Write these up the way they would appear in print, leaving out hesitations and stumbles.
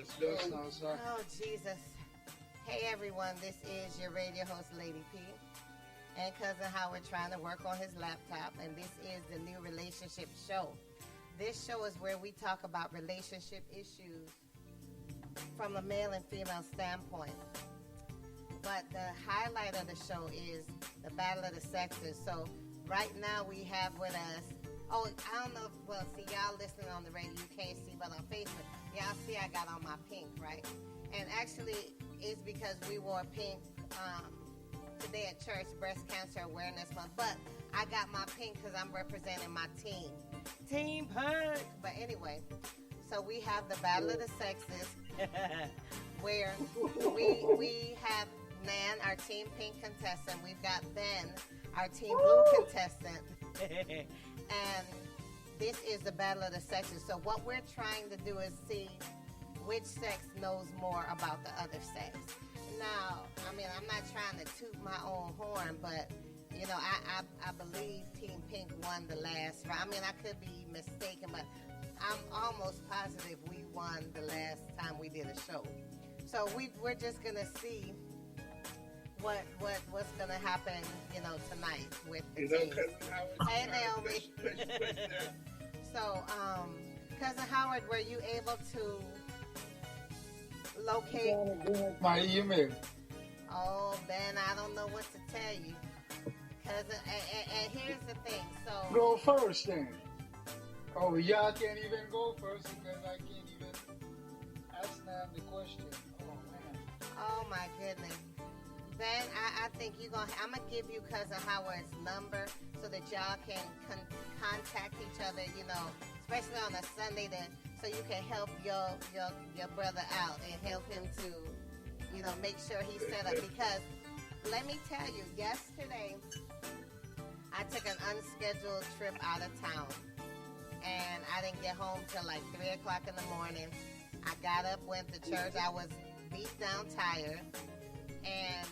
Just now, sir. Oh, Jesus. Hey, everyone. This is your radio host, Lady P. And Cousin Howard trying to work on his laptop. And this is the new relationship show. This show is where we talk about relationship issues from a male and female standpoint. But the highlight of the show is the battle of the sexes. So right now we have with us, oh, I don't know, well, see, y'all listening on the radio, you can't see, but on Facebook, y'all see I got on my pink, right? And actually, it's because we wore pink today at church, Breast Cancer Awareness Month. But I got my pink because I'm representing my team. Team Punk! But anyway, so we have the battle of the sexes where we have Nan, our Team Pink contestant. We've got Ben, our Team Blue contestant. And this is the battle of the sexes. So what we're trying to do is see which sex knows more about the other sex. Now, I mean, I'm not trying to toot my own horn, but, you know, I believe Team Pink won the last round. I mean, I could be mistaken, but I'm almost positive we won the last time we did a show. So we're just going to see what's going to happen, you know, tonight with the team. Hey, Naomi. So, Cousin Howard, were you able to locate my email? Oh, Ben, I don't know what to tell you. Cousin, and here's the thing. So go first then. Oh, y'all can't even go first because I can't even ask them the question. Oh man. Oh my goodness. Ben, I think I'm gonna give you Cousin Howard's number so that y'all can contact each other, you know, especially on a Sunday, so you can help your brother out and help him to, you know, make sure he's set up. Because let me tell you, yesterday I took an unscheduled trip out of town, and I didn't get home till like 3 o'clock in the morning. I got up, went to church. I was beat down, tired, and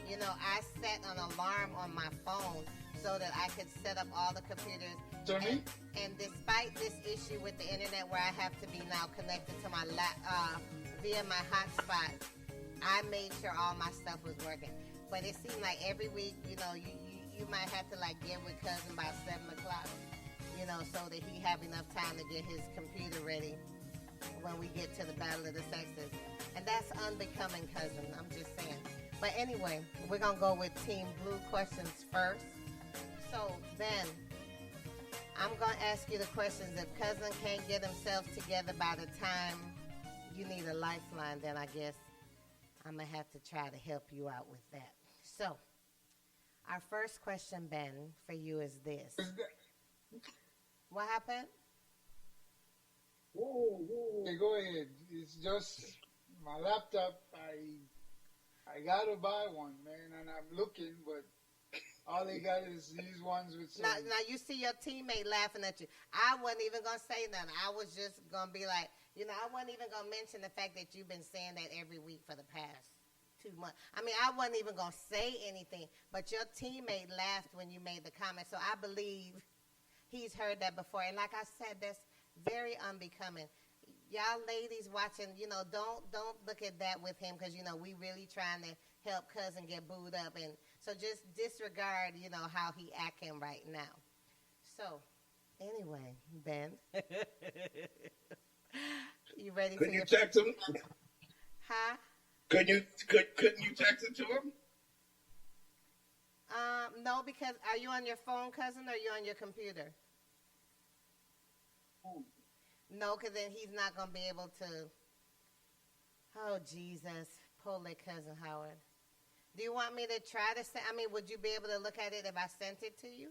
you know, I set an alarm on my phone so that I could set up all the computers. And despite this issue with the internet where I have to be now connected to my via my hotspot, I made sure all my stuff was working. But it seemed like every week, you know, you might have to like get with Cousin by 7 o'clock, you know, so that he have enough time to get his computer ready when we get to the battle of the sexes. And that's unbecoming, Cousin. I'm just saying. But anyway, we're going to go with Team Blue questions first. So, Ben, I'm going to ask you the questions. If Cousin can't get himself together by the time you need a lifeline, then I guess I'm going to have to try to help you out with that. So, our first question, Ben, for you is this. What happened? Whoa. Go ahead. It's just my laptop. I gotta buy one, man, and I'm looking, but all they got is these ones with some... Now you see your teammate laughing at you. I wasn't even going to say nothing. I was just going to be like, you know, I wasn't even going to mention the fact that you've been saying that every week for the past 2 months. I mean, I wasn't even going to say anything, but your teammate laughed when you made the comment, so I believe he's heard that before. And like I said, that's very unbecoming. Y'all ladies watching, you know, don't look at that with him because, you know, we really trying to help Cousin get booed up. And so just disregard, you know, how he acting right now. So, anyway, Ben, you ready? Couldn't you text him? Huh? Couldn't you text it to him? No, because are you on your phone, Cousin, or are you on your computer? No, because then he's not going to be able to. Oh, Jesus. Pull it, Cousin Howard. Do you want me to try to send? I mean, would you be able to look at it if I sent it to you?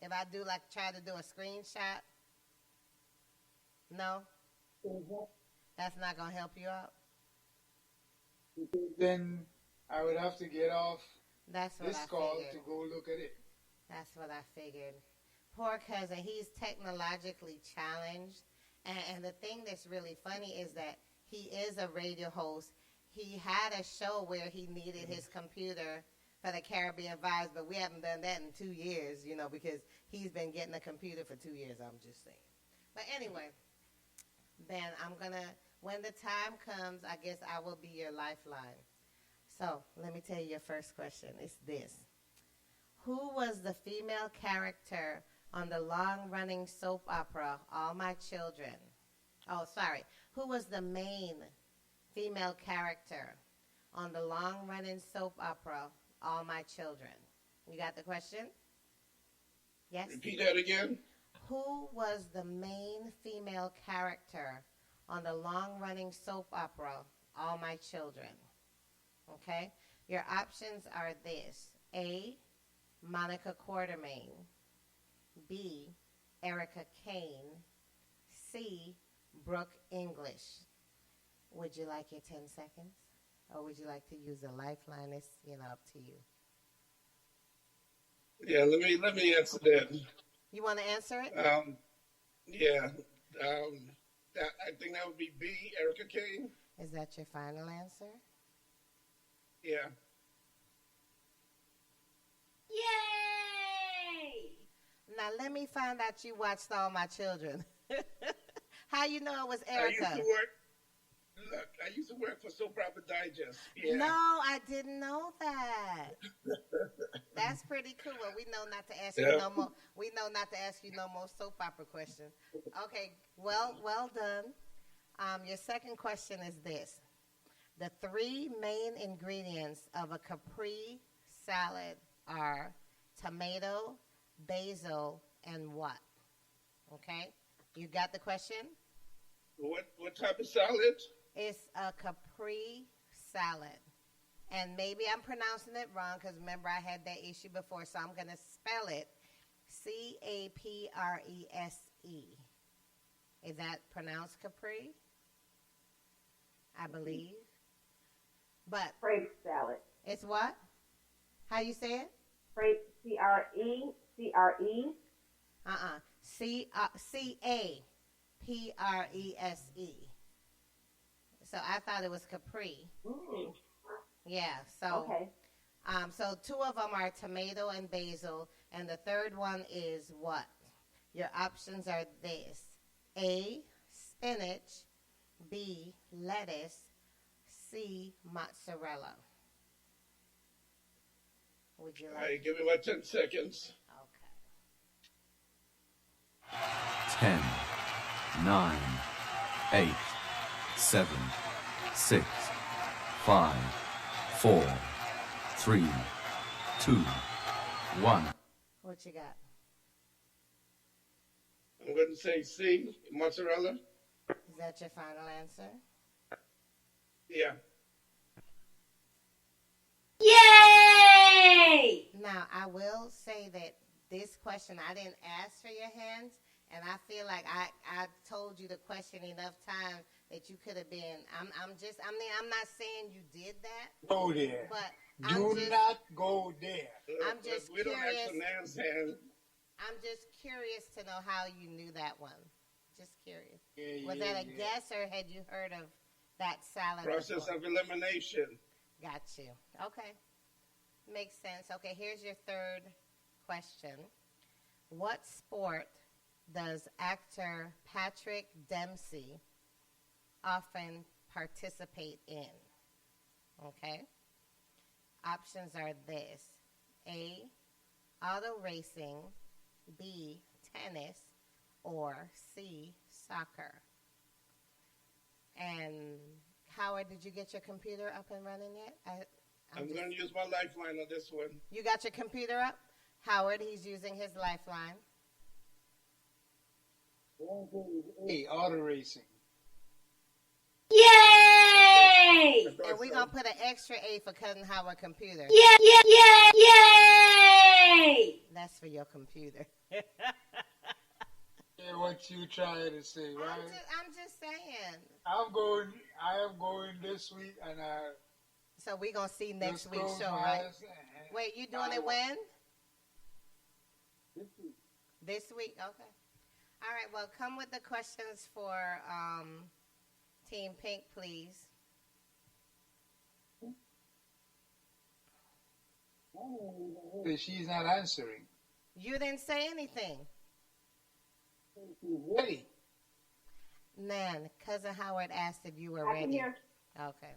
If I do, like, try to do a screenshot? No? Mm-hmm. That's not going to help you out? Then I would have to get off this call to go look at it. That's what I figured. Poor Cousin, he's technologically challenged. And the thing that's really funny is that he is a radio host. He had a show where he needed his computer for the Caribbean Vibes, but we haven't done that in 2 years, you know, because he's been getting a computer for 2 years, I'm just saying. But anyway, Ben, I'm going to When the time comes, I guess I will be your lifeline. So let me tell you your first question. It's this. Who was the female character on the long-running soap opera All My Children? Oh, sorry. Who was the main female character on the long-running soap opera All My Children? You got the question? Yes? Repeat that again. Who was the main female character on the long-running soap opera All My Children? Okay? Your options are this. A, Monica Quartermain. B, Erica Kane. C, Brooke English. Would you like your 10 seconds? Or would you like to use a lifeline? It's, up to you. Yeah, let me answer that. You want to answer it? Yeah. I think that would be B, Erica Kane. Is that your final answer? Yeah. Yay! Now let me find out you watched All My Children. How you know it was Erica? I used to work for Soap Opera Digest. Yeah. No, I didn't know that. That's pretty cool. Well, we know not to ask you no more. We know not to ask you no more soap opera questions. Okay, well done. Your second question is this: the three main ingredients of a Capri salad are tomato, basil, and what? Okay, you got the question? What type of salad? It's a Capri salad. And maybe I'm pronouncing it wrong because remember I had that issue before, so I'm going to spell it Caprese. Is that pronounced Capri? I believe. But Crepe salad. it's what? How you say it? Crepe, C-R-E. Caprese. So I thought it was Capri. Ooh. Yeah, so Okay. so two of them are tomato and basil, and the third one is what? Your options are this: A, spinach, B, lettuce, C, mozzarella. Would you All like? right, give me my 10 seconds. Okay. 10, 9, 8, 7, 6, 5, 4, 3, 2, 1. What you got? I'm going to say C, mozzarella. Is that your final answer? Yeah. Yay! Now, I will say that this question, I didn't ask for your hands, and I feel like I told you the question enough time that you could have been. I'm not saying you did that, Go there. but Do not go there. I'm just We don't ask curious. for Nan's hand. I'm just curious to know how you knew that one. Just curious. Yeah, Was yeah, that a yeah. guess, or had you heard of that salad Process before? of elimination. Got you. Okay. Makes sense. Okay, here's your third question. What sport does actor Patrick Dempsey often participate in? Okay. Options are this: A, auto racing, B, tennis, or C, soccer. And Howard, did you get your computer up and running yet? I'm going to use my lifeline on this one. You got your computer up? Howard, he's using his lifeline. Hey, auto racing. Yay! And we're going to put an extra A for cousin Howard computer. Yay! That's for your computer. Yeah, what you trying to say, right? I'm just saying. I am going this week, and So we're going to see next just week's close show, my right? eyes and- Wait, you doing it when? This week. This week? Okay. All right, well, come with the questions for Team Pink, please. But she's not answering. You didn't say anything. Ready? Nan, cousin Howard asked if you were I can ready. hear. Okay.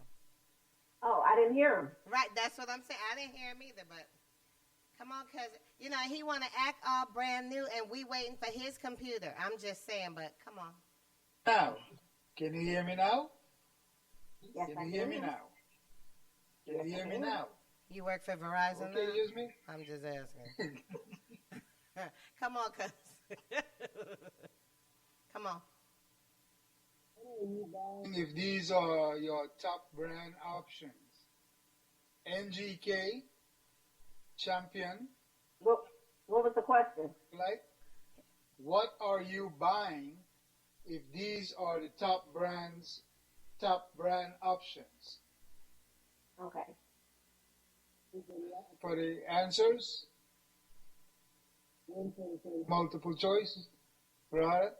Oh, I didn't hear him. Right, that's what I'm saying. I didn't hear him either, but come on, cousin. You know, he want to act all brand new, and we waiting for his computer. I'm just saying, but come on. Now, can you hear me now? Yes, Can I you can hear me now? Can you hear me now? You work for Verizon Okay, now? use me. I'm just asking. Come on, cousin. Come on. If these are your top brand options, NGK, Champion, What was the question? like, what are you buying if these are the top brand options? Okay. For the answers, multiple choice, right?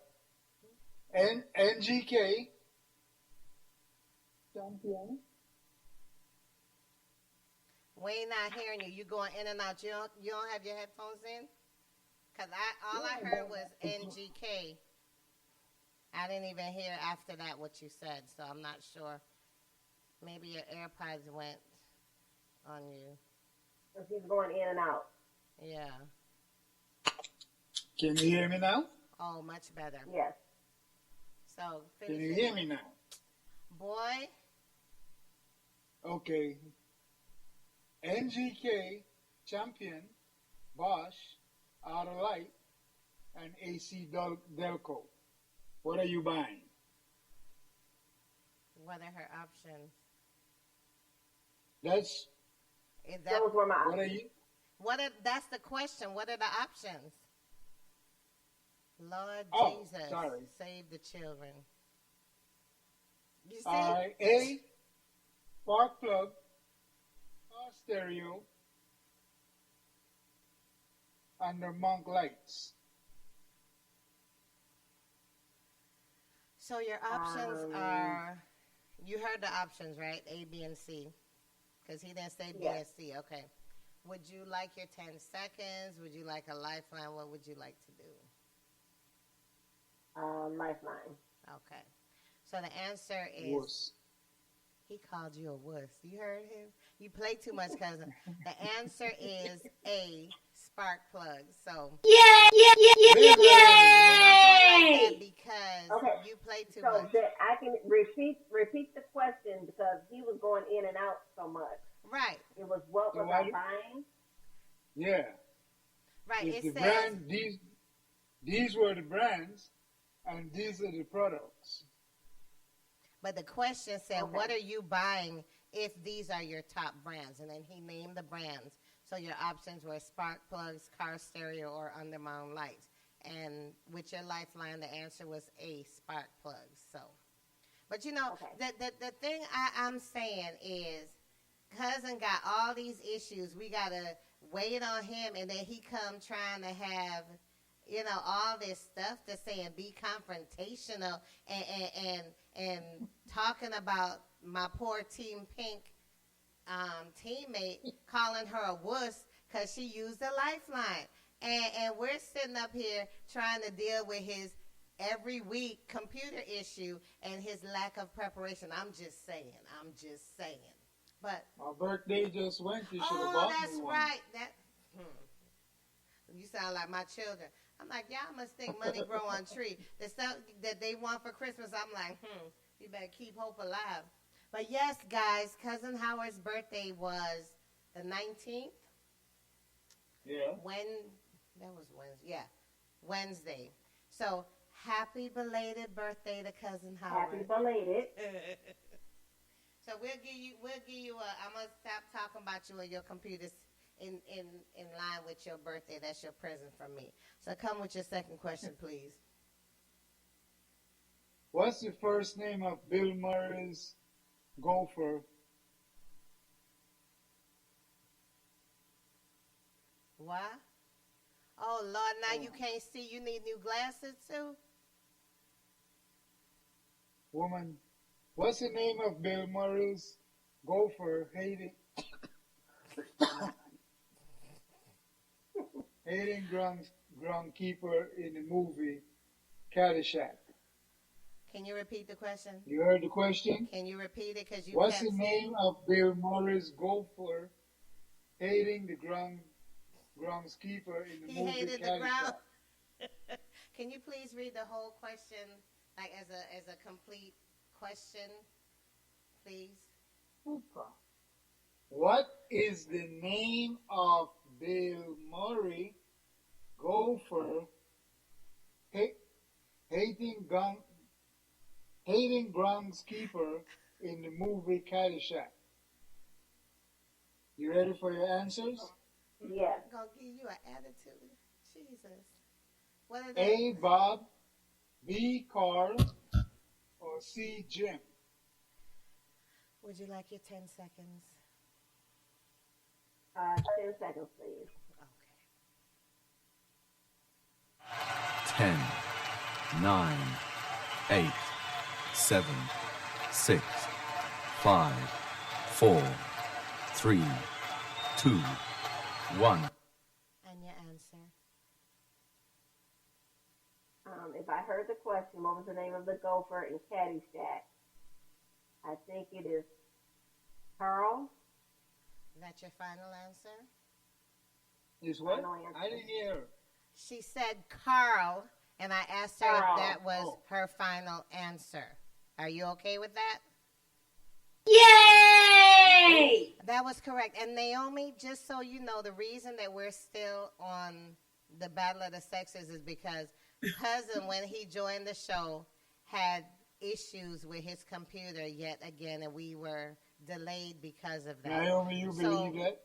NGK, Champion, We ain't not hearing you. You going in and out. You don't have your headphones in? Because all I heard was NGK. I didn't even hear after that what you said, so I'm not sure. Maybe your AirPods went on you. So she's going in and out. Yeah. can you hear me now? Oh, much better. Yes. So, Can finish you it. hear me now? Boy, Okay. NGK, Champion, Bosch, Autolite, and AC Delco. What are you buying? what are her options? That's Is that Those were my what are options. you? that's the question. What are the options? Lord Oh, Jesus, sorry. save the children. You see? A, spark plug, car stereo, and the Monk lights. So your options are, you heard the options, right? A, B, and C. Because he didn't say B and Yes. C. Okay. Would you like your 10 seconds? Would you like a lifeline? What would you like to do? Lifeline. Okay. So the answer is, Wuss. he called you a wuss. You heard him? You play too much, cousin. The answer is A, spark plug. So Yay! because Okay. you play too So much. that I can repeat the question because he was going in and out so much. Right. It was what So was I why- buying? Yeah. Right. It's It the says, brand. These were the brands, and these are the products. but the question said, Okay. what are you buying if these are your top brands? And then he named the brands. So your options were spark plugs, car stereo, or undermount lights. And with your lifeline, the answer was A, spark plugs. So, but you know, Okay. the thing I'm saying is, cousin got all these issues. We gotta wait on him, and then he come trying to have, you know, all this stuff to say and be confrontational and talking about my poor Team Pink teammate, calling her a wuss because she used a lifeline. And we're sitting up here trying to deal with his every week computer issue and his lack of preparation. I'm just saying. But My birthday just went. You should have oh, bought that's me one. right. You sound like my children. I'm like, y'all must think money grow on tree. The stuff that they want for Christmas, I'm like, you better keep hope alive. But yes, guys, Cousin Howard's birthday was the 19th. Yeah. Wednesday. So happy belated birthday to Cousin Howard. Happy belated. So we'll give you I'm gonna stop talking about you and your computers in line with your birthday. That's your present from me. So come with your second question, please. What's the first name of Bill Murray's golfer? Why? Oh Lord, now you can't see. You need new glasses too. Woman. What's the name of Bill Murray's golfer? Hayden groundkeeper in the movie Caddyshack. Can you repeat the question? You heard the question? Can you repeat it? Because you What's kept the name of Bill Murray's gopher hating the groundskeeper in the he movie hated the ground. Caddyshack? Can you please read the whole question, like as a complete question, please? Super. What is the name of Bill Murray gopher hating groundskeeper in the movie Caddyshack? You ready for your answers? Yes. Gonna give you an attitude. Jesus. What are A. they? Bob, B. Carl, or C. Jim? Would you like your 10 seconds? 10 seconds, please. Okay. 10, 9, 8, 7, 6, 5, 4, 3, 2, 1. And your answer? If I heard the question, what was the name of the gopher in Caddyshack? I think it is Carl. That's your final answer? Is what? Final answer. I didn't hear her. She said Carl, and I asked her Carl. if that was Oh. her final answer. Are you okay with that? Yay! That was correct. And Naomi, just so you know, the reason that we're still on the Battle of the Sexes is because Cousin, when he joined the show, had issues with his computer yet again, and we were delayed because of that. Naomi, you So- believe that?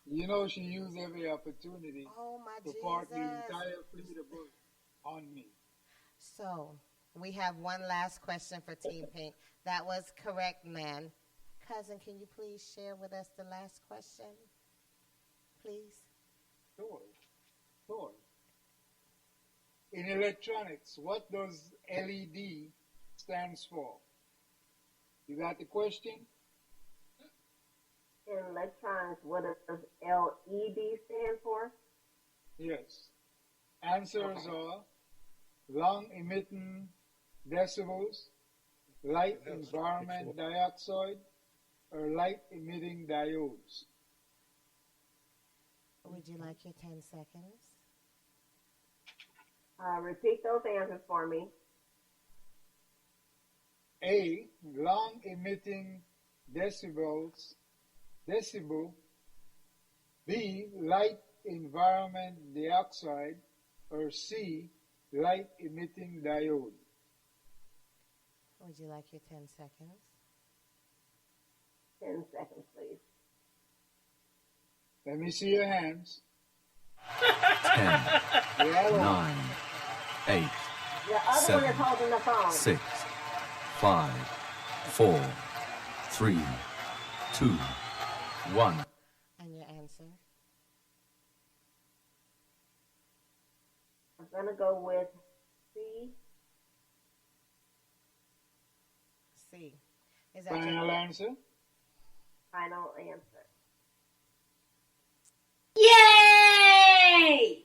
You know she used every opportunity Oh, my to park the Jesus. entire fleet of boats on me. So, we have one last question for Team Pink. That was correct, man. Cousin, can you please share with us the last question? Please. Sure. In electronics, what does LED stands for? You got the question? In electronics, what does LED stand for? Yes. Answers are long emitting decibels, light environment dioxide, or light emitting diodes. Would you like your 10 seconds? Repeat those answers for me. A. Long emitting decibel. B. Light environment dioxide. Or C. Light emitting diode. Would you like your 10 seconds? 10 seconds, please. Let me see your hands. 10, The other one. 9, 8, The other one Seven. is holding the phone. 6, 5, 4, 3, 2, 1. And your answer? I'm going to go with C. C. Is that Final your answer? Final answer. Yay!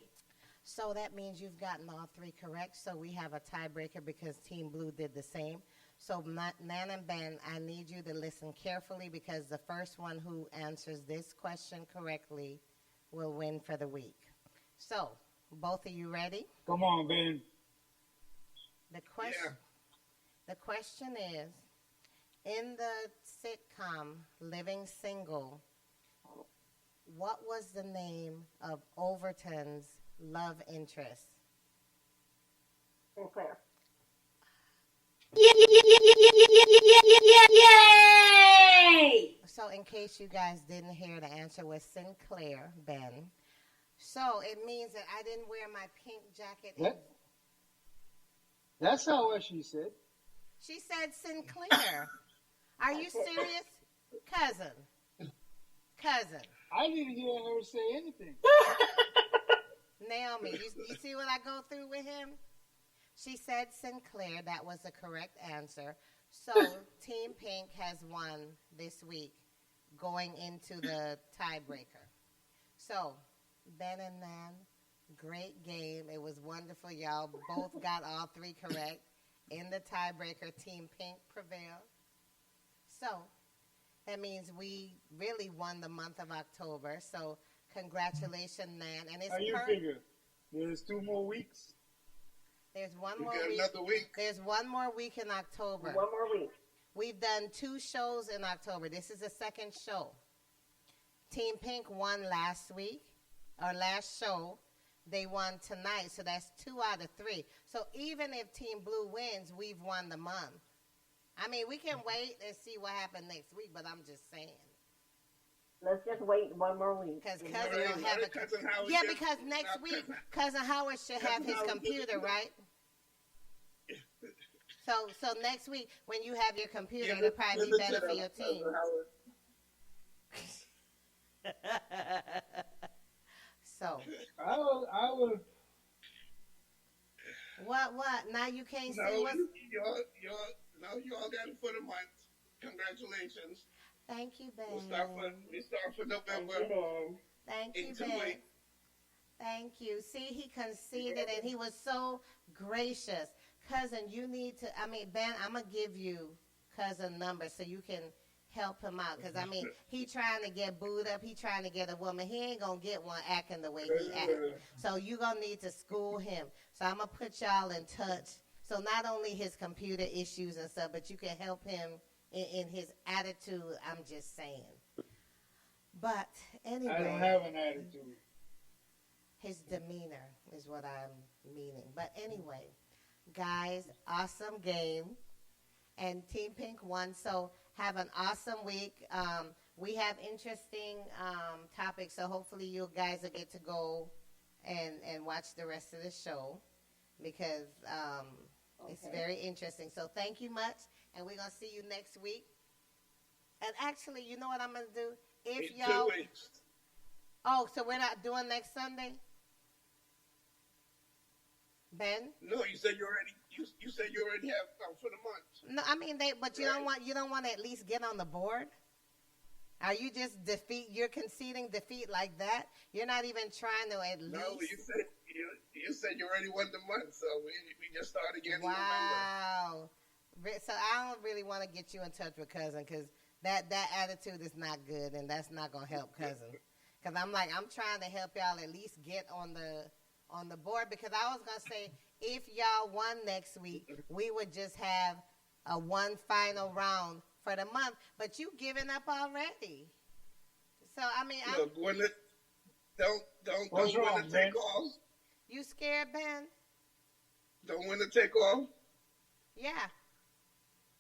So that means you've gotten all three correct. So we have a tiebreaker because Team Blue did the same. So Nan and Ben, I need you to listen carefully because the first one who answers this question correctly will win for the week. So, both of you ready? Come on, Ben. The question is, in the sitcom Living Single, what was the name of Overton's love interest? Sinclair. Yay! So in case you guys didn't hear, the answer was Sinclair, Ben. So it means that I didn't wear my pink jacket. That's not what she said. She said Sinclair. Are you serious? Cousin. I didn't hear her say anything. Naomi, you see what I go through with him? She said Sinclair. That was the correct answer. So Team Pink has won this week going into the tiebreaker. So, Ben and Nan, great game. It was wonderful. Y'all both got all three correct. In the tiebreaker, Team Pink prevailed. So that means we really won the month of October. So congratulations, Nan. And it's How you figure? There's 2 more weeks. There's one We more got week. another week. There's one more week in October. One more week. We've done 2 shows in October. This is the second show. Team Pink won last week, or last show. They won tonight, so that's 2 out of 3. So even if Team Blue wins, we've won the month. I mean, we can wait and see what happens next week, but I'm just saying. Let's just wait one more week. Because No, Cousin will have a... Cousin Howard Yeah, just- because next no, week, Cousin Howard should have his Howard computer, just- right? So next week, when you have your computer, Yeah, it'll probably be listen better to for your Cousin team. Howard. So, I will. what? Now you can't No, see what's... you all got it for the month. Congratulations. Thank you, Ben. We start for November. Amen. Thank you, in 2 Ben. weeks. Thank you. See, he conceded and he was so gracious. Cousin, you need to, Ben, I'm going to give you Cousin number so you can help him out. Because, he trying to get booed up. He trying to get a woman. He ain't going to get one acting the way he act. So you going to need to school him. So I'm going to put y'all in touch. So not only his computer issues and stuff, but you can help him in his attitude. I'm just saying. But anyway. I don't have an attitude. His demeanor is what I'm meaning. But anyway, guys, awesome game. And Team Pink won. So have an awesome week. We have interesting topics. So hopefully you guys will get to go and watch the rest of the show. Because it's very interesting. So thank you much. And we're going to see you next week. And actually, you know what I'm going to do? If In y'all... 2 weeks. Oh, so we're not doing next Sunday? Ben? No, you said you already. You said you already have for the month. No, but you don't want to at least get on the board? Are you just you're conceding defeat like that? You're not even trying to at least... No, you said you already won the month, so we just started getting November. Wow. So I don't really want to get you in touch with Cousin because that attitude is not good and that's not going to help Cousin. Because I'm trying to help y'all at least get on the board because I was going to say if y'all won next week, we would just have a one final round for the month. But you giving up already. So, Look, don't What's win wrong, the Ben? takeoff. You scared, Ben? Don't win the takeoff. Yeah.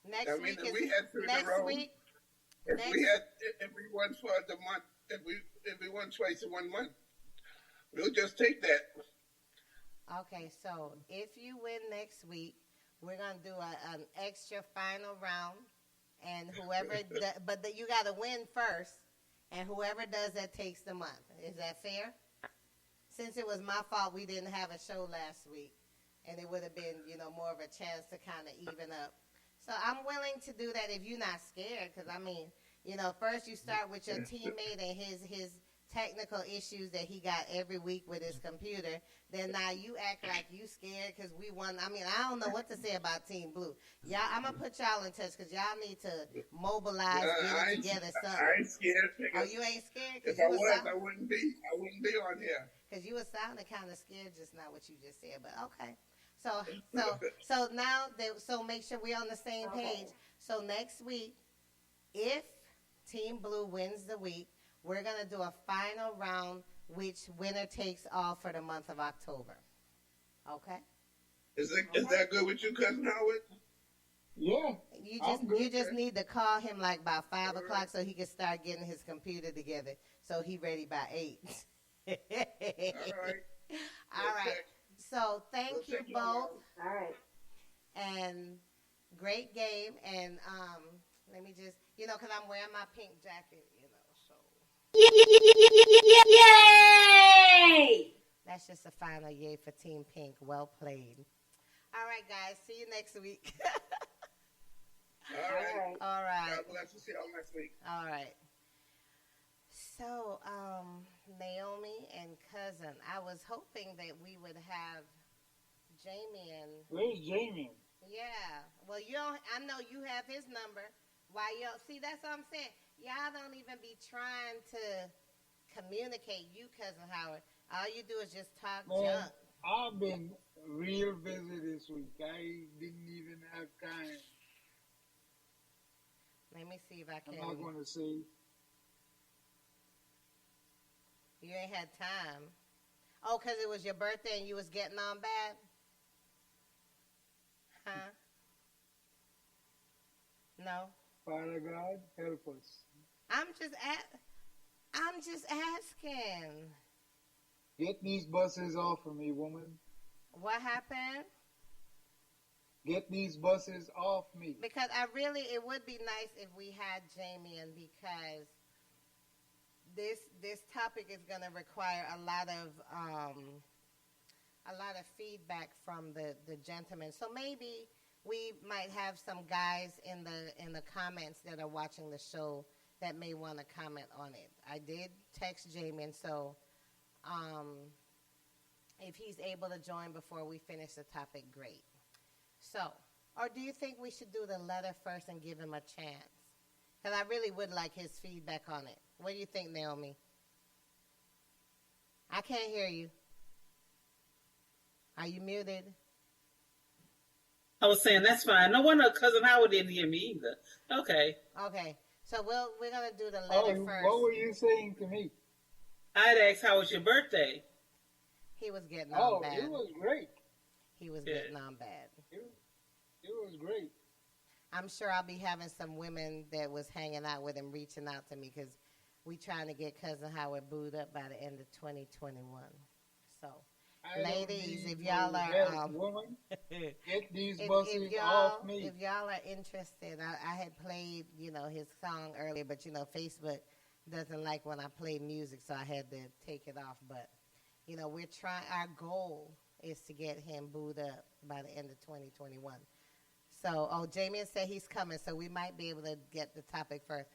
Next I mean, week if is we had 3 in a next row, week. if we won for the month, if we won twice in 1 month, we'll just take that. Okay, so if you win next week, we're gonna do an extra final round, and whoever, you got to win first, and whoever does that takes the month. Is that fair? Since it was my fault, we didn't have a show last week, and it would have been, more of a chance to kind of even up. So I'm willing to do that if you're not scared, because first you start with your teammate and his technical issues that he got every week with his computer. Then now you act like you scared because we won. I don't know what to say about Team Blue. Y'all, I'm going to put y'all in touch because y'all need to mobilize, get it together. I ain't scared. Oh, you ain't scared? If I was, I wouldn't be on here. Because you were sounding kind of scared just now what you just said, but okay. So now, so make sure we're on the same page. So next week, if Team Blue wins the week, we're going to do a final round, which winner takes all for the month of October. Okay? Is that good with you, Cousin Howard? Yeah. You just need to call him like by 5 o'clock so he can start getting his computer together so he ready by 8. All right. All right. So thank you both. All right. And great game. And let me just, because I'm wearing my pink jacket, so. Yay! That's just a final yay for Team Pink. Well played. All right, guys. See you next week. All right. All right. God bless you. See y'all next week. All right. So, Naomi and Cousin, I was hoping that we would have Jamie and... Where's Jamie? Yeah. Well, you don't. I know you have his number. Why you? See, that's what I'm saying. Y'all don't even be trying to communicate. You, cousin Howard. All you do is just talk Man, junk. I've been real busy this week. I didn't even have time. Let me see if I I'm can. not going to say. You ain't had time. Oh, 'cause it was your birthday and you was getting on bad? Huh? No. Father God, help us. I'm just asking. Get these buses off of me, woman. What happened? Get these buses off me. Because it would be nice if we had Jamie in, because this topic is going to require a lot of feedback from the gentleman. So maybe we might have some guys in the comments that are watching the show that may want to comment on it. I did text Jamie, and so if he's able to join before we finish the topic, great. So, or do you think we should do the letter first and give him a chance? Because I really would like his feedback on it. What do you think, Naomi? I can't hear you. Are you muted? I was saying that's fine. No wonder Cousin Howard didn't hear me either. Okay. Okay. So we're gonna do the Oh, letter first. what were you saying to me? I'd asked how was your birthday? He was getting on Oh, bad. it was great. He was Yeah. getting on bad. It was great. I'm sure I'll be having some women that was hanging out with him reaching out to me, because we trying to get Cousin Howard booed up by the end of 2021. So, I don't ladies, need if y'all no are help, woman. Get these if buses off me. if y'all are interested, I had played his song earlier, but Facebook doesn't like when I play music, so I had to take it off. But we're trying. Our goal is to get him booed up by the end of 2021. So, Jamie said he's coming, so we might be able to get the topic first.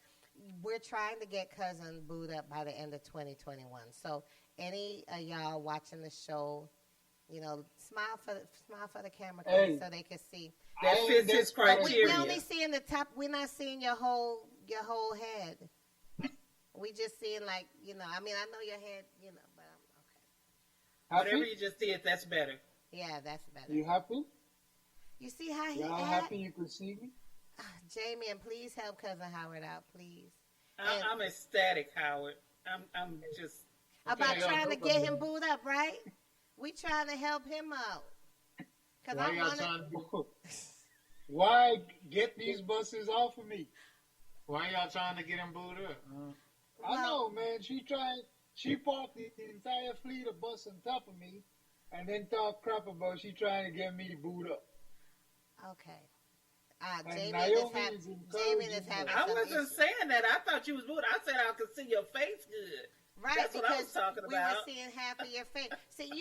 We're trying to get Cousin booed up by the end of 2021. So, any of y'all watching the show, smile for the camera, Hey. so they can see. That fits his criteria. We only seeing the top. We're not seeing your whole head. We just seeing I know your head, but I'm okay. Whatever Happy? you just did, that's better. Yeah, that's better. You happy? You see how he Y'all act? happy you could see me? Jamie, and please help Cousin Howard out, please. I'm ecstatic, Howard. I'm just. About Okay, trying to no get problem. him booed up, right? We trying to help him out. Cause Why I y'all want trying to do? Why get these buses off of me? Why y'all trying to get him booed up? I know, man. She parked the entire fleet of bus on top of me, and then talk crap about she trying to get me to boot up. Okay. And Jamie Naomi is encouraging is having her. I some wasn't issues. saying that. I thought you was booed. I said I could see your face good. Right, That's what I was because talking we were about. seeing half of your face. See,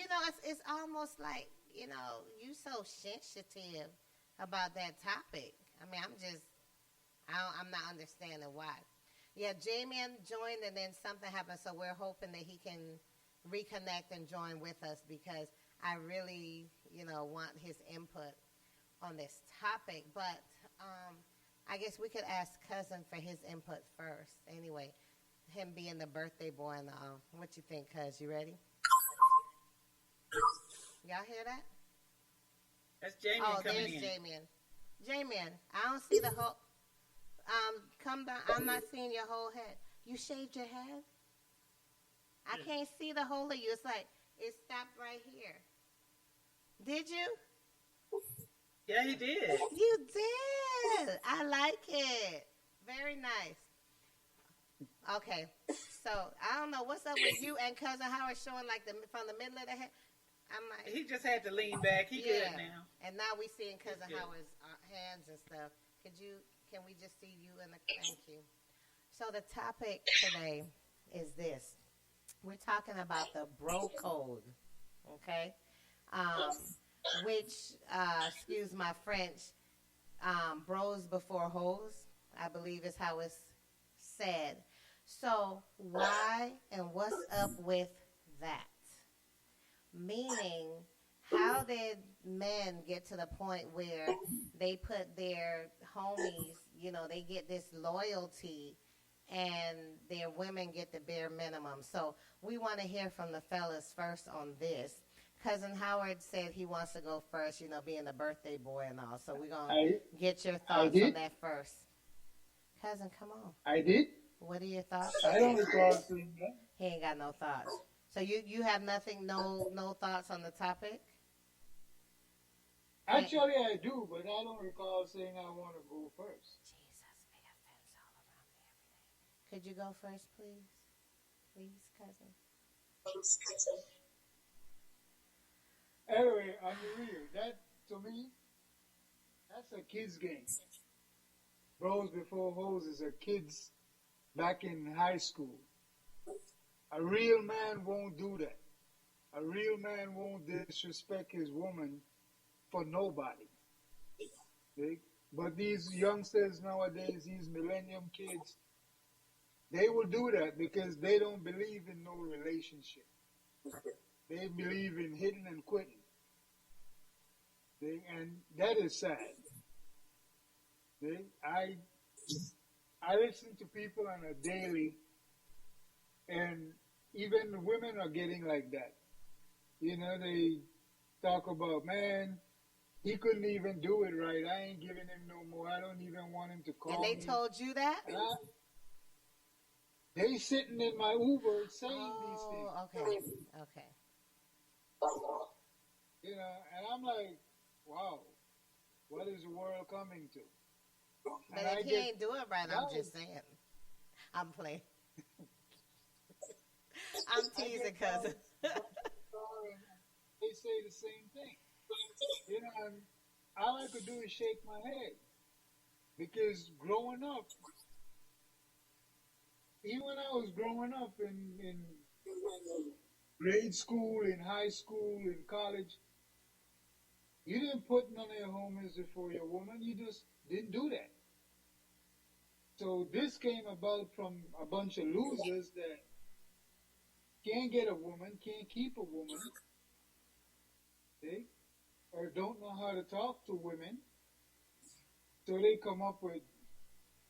it's almost like, you so sensitive about that topic. I mean, I'm not understanding why. Yeah, Jamie joined and then something happened, so we're hoping that he can reconnect and join with us, because I really, want his input on this topic. But I guess we could ask Cousin for his input first. Anyway, him being the birthday boy and what you think, Cuz? You ready? Y'all hear that? That's Jamie Oh, coming there's in. Jamian. Jamian, I don't see the whole. Come down. I'm not seeing your whole head. You shaved your head? I can't see the whole of you. It's like it stopped right here. Did you? Yeah, he did. You did. I like it. Very nice. Okay, so I don't know what's up with you and Cousin Howard showing from the middle of the head. I'm like, He just had to lean back. He good now. And now we seeing Cousin good. Howard's hands and stuff. Can we just see you in the? Thank you. So the topic today is this. We're talking about the bro code, okay? Which, excuse my French, bros before hoes, I believe is how it's said. So why and what's up with that? Meaning, How did men get to the point where they put their homies, they get this loyalty and their women get the bare minimum? So we want to hear from the fellas first on this. Cousin Howard said he wants to go first, being the birthday boy and all. So we're going to get your thoughts on that first. Cousin, come on. I did? What are your thoughts? I don't recall saying that. He ain't got no thoughts. So you have nothing, no thoughts on the topic? Actually, I do, but I don't recall saying I want to go first. Jesus, big offense all around me every day. Could you go first, please? Please, cousin. Anyway, on the real, that, to me, that's a kid's game. Bros before hoes is a kid's back in high school. A real man won't do that. A real man won't disrespect his woman for nobody. Okay? But these youngsters nowadays, these millennium kids, they will do that because they don't believe in no relationship. They believe in hitting and quitting. And that is sad. I listen to people on a daily, and even the women are getting like that. They talk about, man, he couldn't even do it right. I ain't giving him no more. I don't even want him to call me. And they told you that? They sitting in my Uber saying these things. Okay. And I'm like, wow, what is the world coming to? But if he ain't doing right, I'm just saying. I'm playing. I'm teasing, cousin. They say the same thing. And all I could do is shake my head. Because growing up, even when I was growing up in grade school, in high school, in college, you didn't put none of your homies before your woman. You just didn't do that. So this came about from a bunch of losers that can't get a woman, can't keep a woman, see? Or don't know how to talk to women. So they come up with,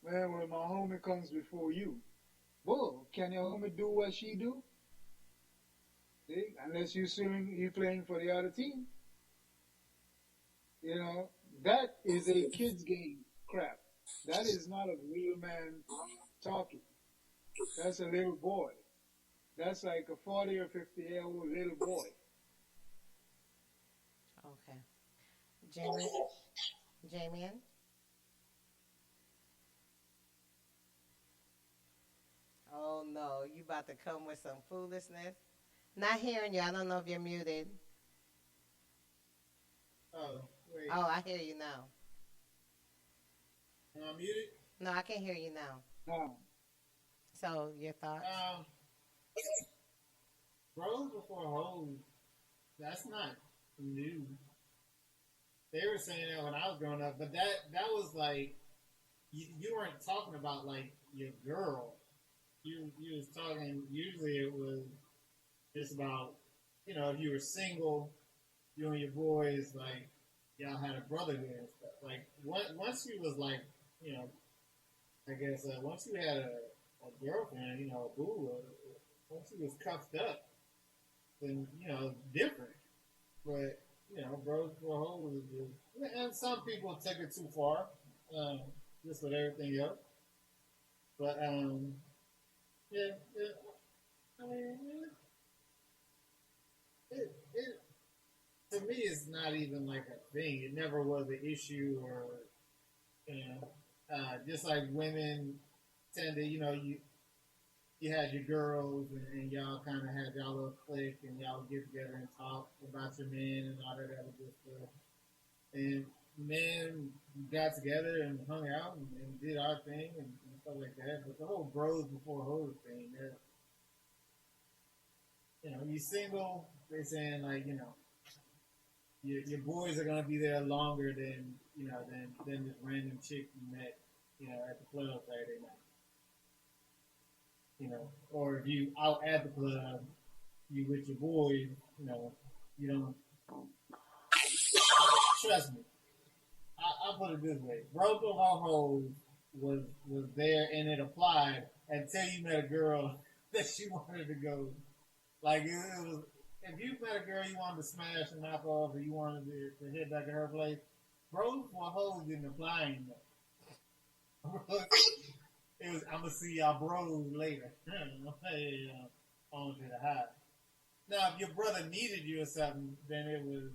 man, well, my homie comes before you. Well, can your homie do what she do? See? Unless you playing for the other team. That is a kid's game crap. That is not a real man talking. That's a little boy. That's like a 40 or 50-year-old little boy. Okay. Jamie? Oh, no. You about to come with some foolishness? Not hearing you. I don't know if you're muted. Oh, wait. Oh, I hear you now. Am I muted? No, I can hear you now. No. So, your thoughts? Bros before hoes, that's not new. They were saying that when I was growing up, but that was like, you weren't talking about like your girl. You was talking, usually it was just about, if you were single, you and your boys, like, y'all had a brotherhood and stuff. Like, once you was like, I guess, once you had a girlfriend, a boo, once you was cuffed up, then, different. But, bros before hoes was just, and some people take it too far, just with everything else. But, yeah, I mean, it to me, it's not even like a thing. It never was an issue, or just like women tend to, you had your girls and y'all kind of had y'all little clique and y'all get together and talk about your men and all that other good stuff. And men got together and hung out and did our thing and stuff like that. But the whole bros before hoes thing, you single, they saying like, your boys are gonna be there longer than than this random chick you met, at the club Saturday night. Or if you out at the club, you with your boys, you don't trust me. I'll put it this way: broke of our hoes was there and it applied until you met a girl that you wanted to go. Like it was, if you met a girl you wanted to smash and knock off, or you wanted to hit back at her place, bros for hoes didn't apply anymore. It was, I'm gonna see y'all bros later. Hey, on to the high. Now, if your brother needed you or something, then it was,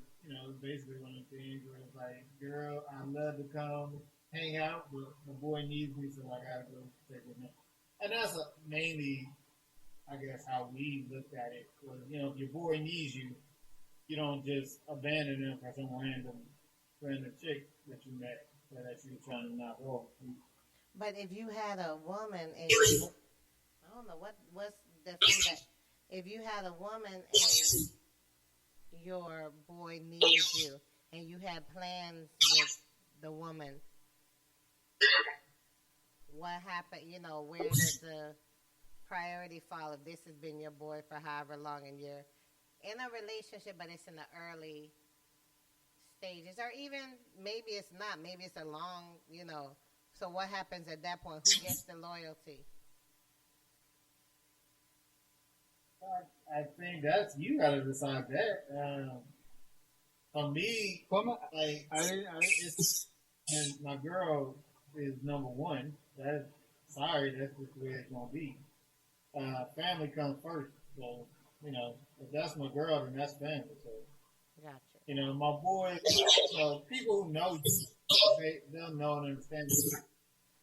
basically one of the things where it's like, girl, I'd love to come hang out, but my boy needs me, so I gotta go take him. And that's mainly, I guess, how we looked at it. Was, if your boy needs you, you don't just abandon him for some random chick that you met or that you were trying to knock off. But if you had a woman and I don't know what's the thing that if you had a woman and your boy needed you and you had plans with the woman, what happened? Where does the priority fall if this has been your boy for however long and you're in a relationship, but it's in the early stages, or even maybe it's not, maybe it's a long, so what happens at that point? Who gets the loyalty? I think that's you gotta decide that. For me, it's and my girl is number one. That's just the way it's gonna be. Family comes first, so if that's my girl, then that's family. So, gotcha. My boy, people who know you, they'll know and understand you.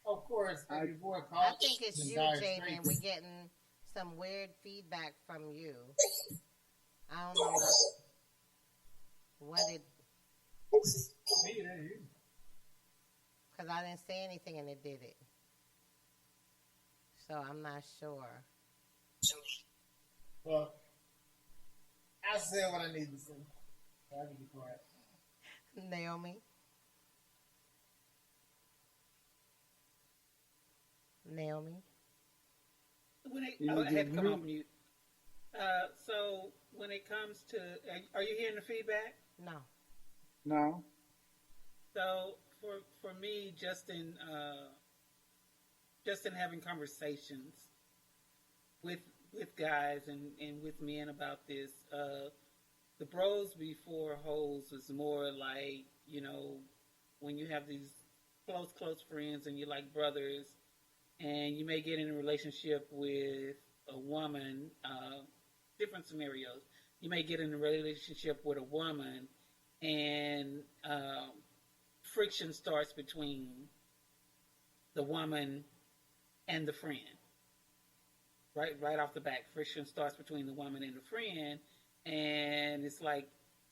Of course, if your boy calls, I think it's you, Jamie, and we're getting some weird feedback from you. I don't know what it. Because I didn't say anything and it did it. So I'm not sure. Well, I said what I need to say. So I can be quiet. Naomi? I had to come off mute. So when it comes to, are you hearing the feedback? No. So for me, just in having conversations with guys and with men about this, the bros before hoes is more like, when you have these close friends and you're like brothers, and you may get in a relationship with a woman, different scenarios. You may get in a relationship with a woman and friction starts between the woman and the friend. Right off the bat, friction starts between the woman and the friend, and it's like,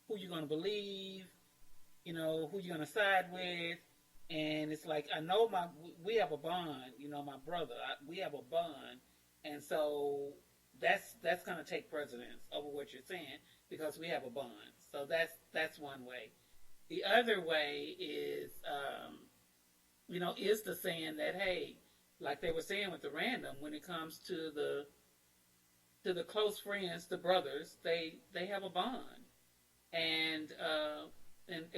who you going to believe, who you going to side with, and it's like, I know we have a bond, my brother, we have a bond, and so that's going to take precedence over what you're saying because we have a bond. So that's one way. The other way is, is the saying that, hey, like they were saying with the random, when it comes to the close friends, the brothers, they have a bond, and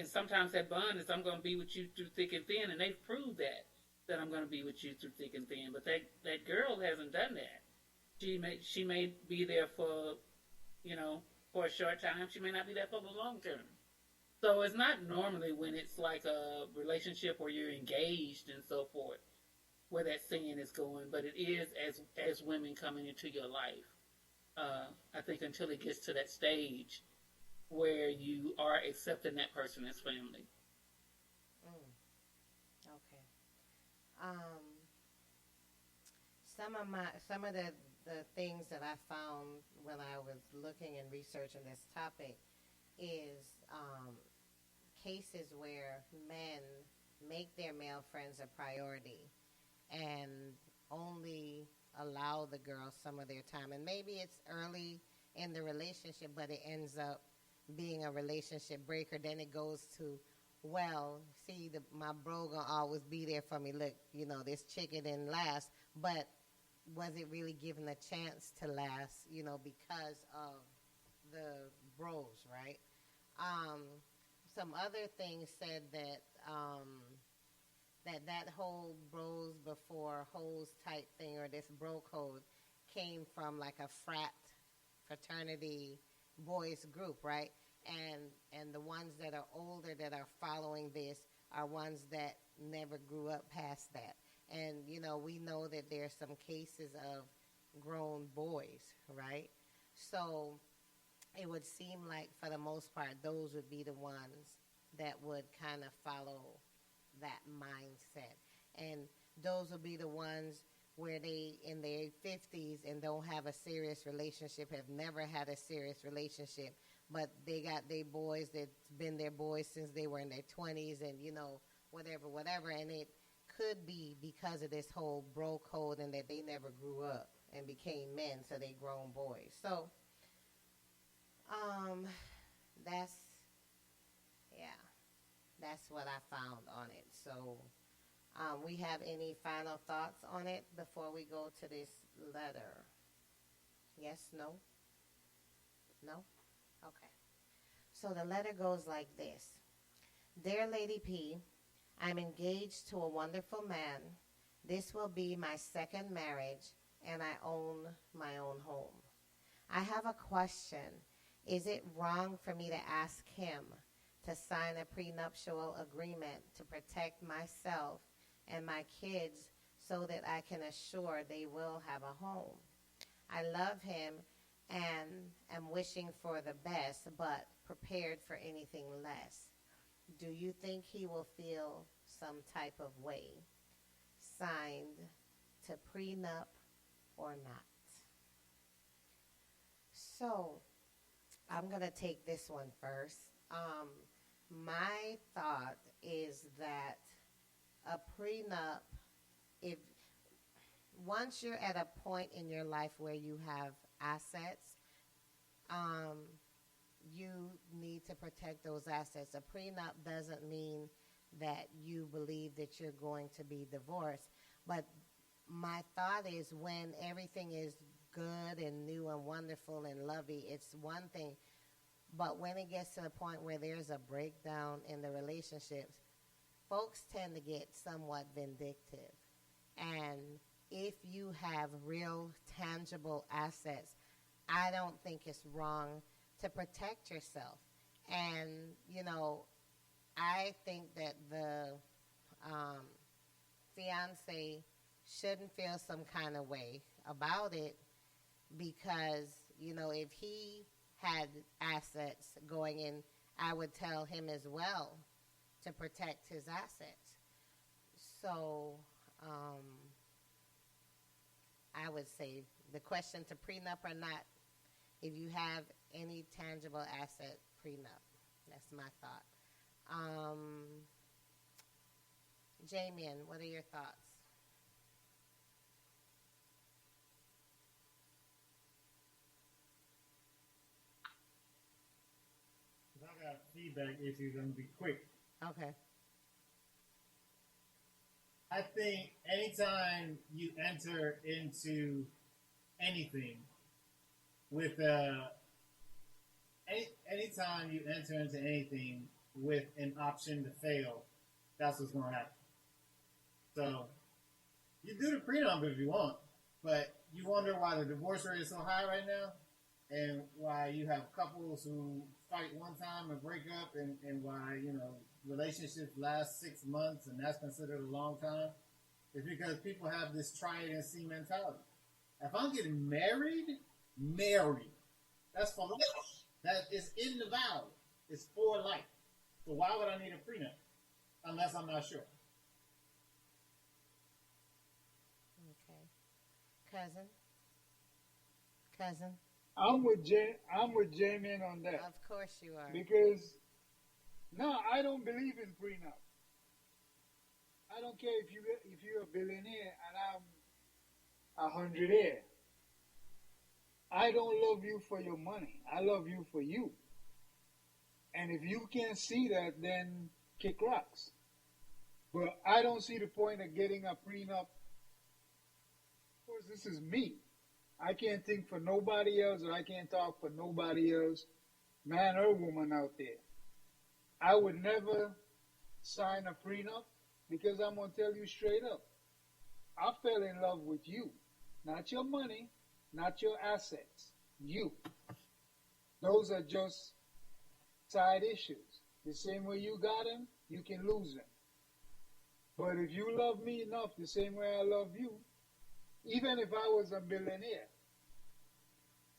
sometimes that bond is, I'm going to be with you through thick and thin, and they've proved that I'm going to be with you through thick and thin. But that girl hasn't done that. She may be there for for a short time. She may not be there for the long term. So it's not normally when it's like a relationship where you're engaged and so forth where that saying is going, but it is as women coming into your life. I think until it gets to that stage where you are accepting that person as family. Okay. Some of the things that I found when I was looking and researching this topic is cases where men make their male friends a priority and only allow the girl some of their time. And maybe it's early in the relationship, but it ends up being a relationship breaker. Then it goes to, well, see, my bro gonna always be there for me. Look, this chick didn't last, but was it really given a chance to last, because of the bros, right? some other things said that that whole bros before hoes type thing, or this bro code, came from like a fraternity boys group, right? And the ones that are older that are following this are ones that never grew up past that. And we know that there's some cases of grown boys, right? So it would seem like for the most part those would be the ones that would kind of follow that mindset. And those would be the ones where they in their 50s and don't have a serious relationship, have never had a serious relationship, but they got their boys that's been their boys since they were in their 20s, and whatever, and it could be because of this whole bro code and that they never grew up and became men, so they grown boys. So that's what I found on it. So we have any final thoughts on it before we go to this letter? Yes, no? No? Okay. So the letter goes like this. Dear Lady P, I'm engaged to a wonderful man. This will be my second marriage, and I own my own home. I have a question. Is it wrong for me to ask him to sign a prenuptial agreement to protect myself and my kids so that I can assure they will have a home? I love him and am wishing for the best, but prepared for anything less. Do you think he will feel some type of way? Signed, to prenup or not? So, I'm going to take this one first. My thought is that a prenup, if once you're at a point in your life where you have assets, you need to protect those assets. A prenup doesn't mean that you believe that you're going to be divorced. But my thought is when everything is good and new and wonderful and lovey, it's one thing. But when it gets to the point where there's a breakdown in the relationships, folks tend to get somewhat vindictive. And if you have real tangible assets, I don't think it's wrong to protect yourself. And, I think that the fiance shouldn't feel some kind of way about it because, if he had assets going in, I would tell him as well to protect his assets. So I would say the question to prenup or not, if you have any tangible asset, prenup. That's my thought. Jamian, what are your thoughts? I got feedback issues. I'm going to be quick. Okay. I think anytime you enter into anything with anytime you enter into anything with an option to fail, that's what's going to happen. So you do the prenup if you want, but you wonder why the divorce rate is so high right now, and why you have couples who fight one time and break up, and why relationships last 6 months and that's considered a long time. It's because people have this try it and see mentality. If I'm getting married. That's for life. That is in the vow. It's for life. So why would I need a prenup? Unless I'm not sure. Okay. Cousin? I'm with J-Man on that. Of course you are. Because, no, I don't believe in prenup. I don't care if you're a billionaire and I'm 100-aire. I don't love you for your money. I love you for you. And if you can't see that, then kick rocks. But I don't see the point of getting a prenup. Of course, this is me. I can't think for nobody else, or I can't talk for nobody else, man or woman out there. I would never sign a prenup because I'm gonna tell you straight up. I fell in love with you, not your money, not your assets. You. Those are just side issues. The same way you got them, you can lose them. But if you love me enough the same way I love you, even if I was a billionaire,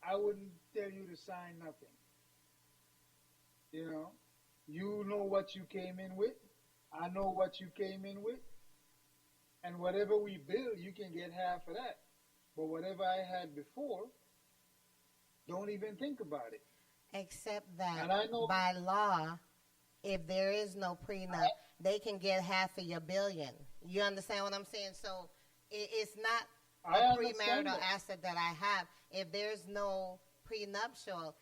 I wouldn't tell you to sign nothing. You know, you know what you came in with. I know what you came in with. And whatever we build, you can get half of that. But whatever I had before, don't even think about it. Except that And I know by law, if there is no prenup, they can get half of your billion. You understand what I'm saying? So it's not I a understand premarital that. asset that I have. If there's no prenuptial,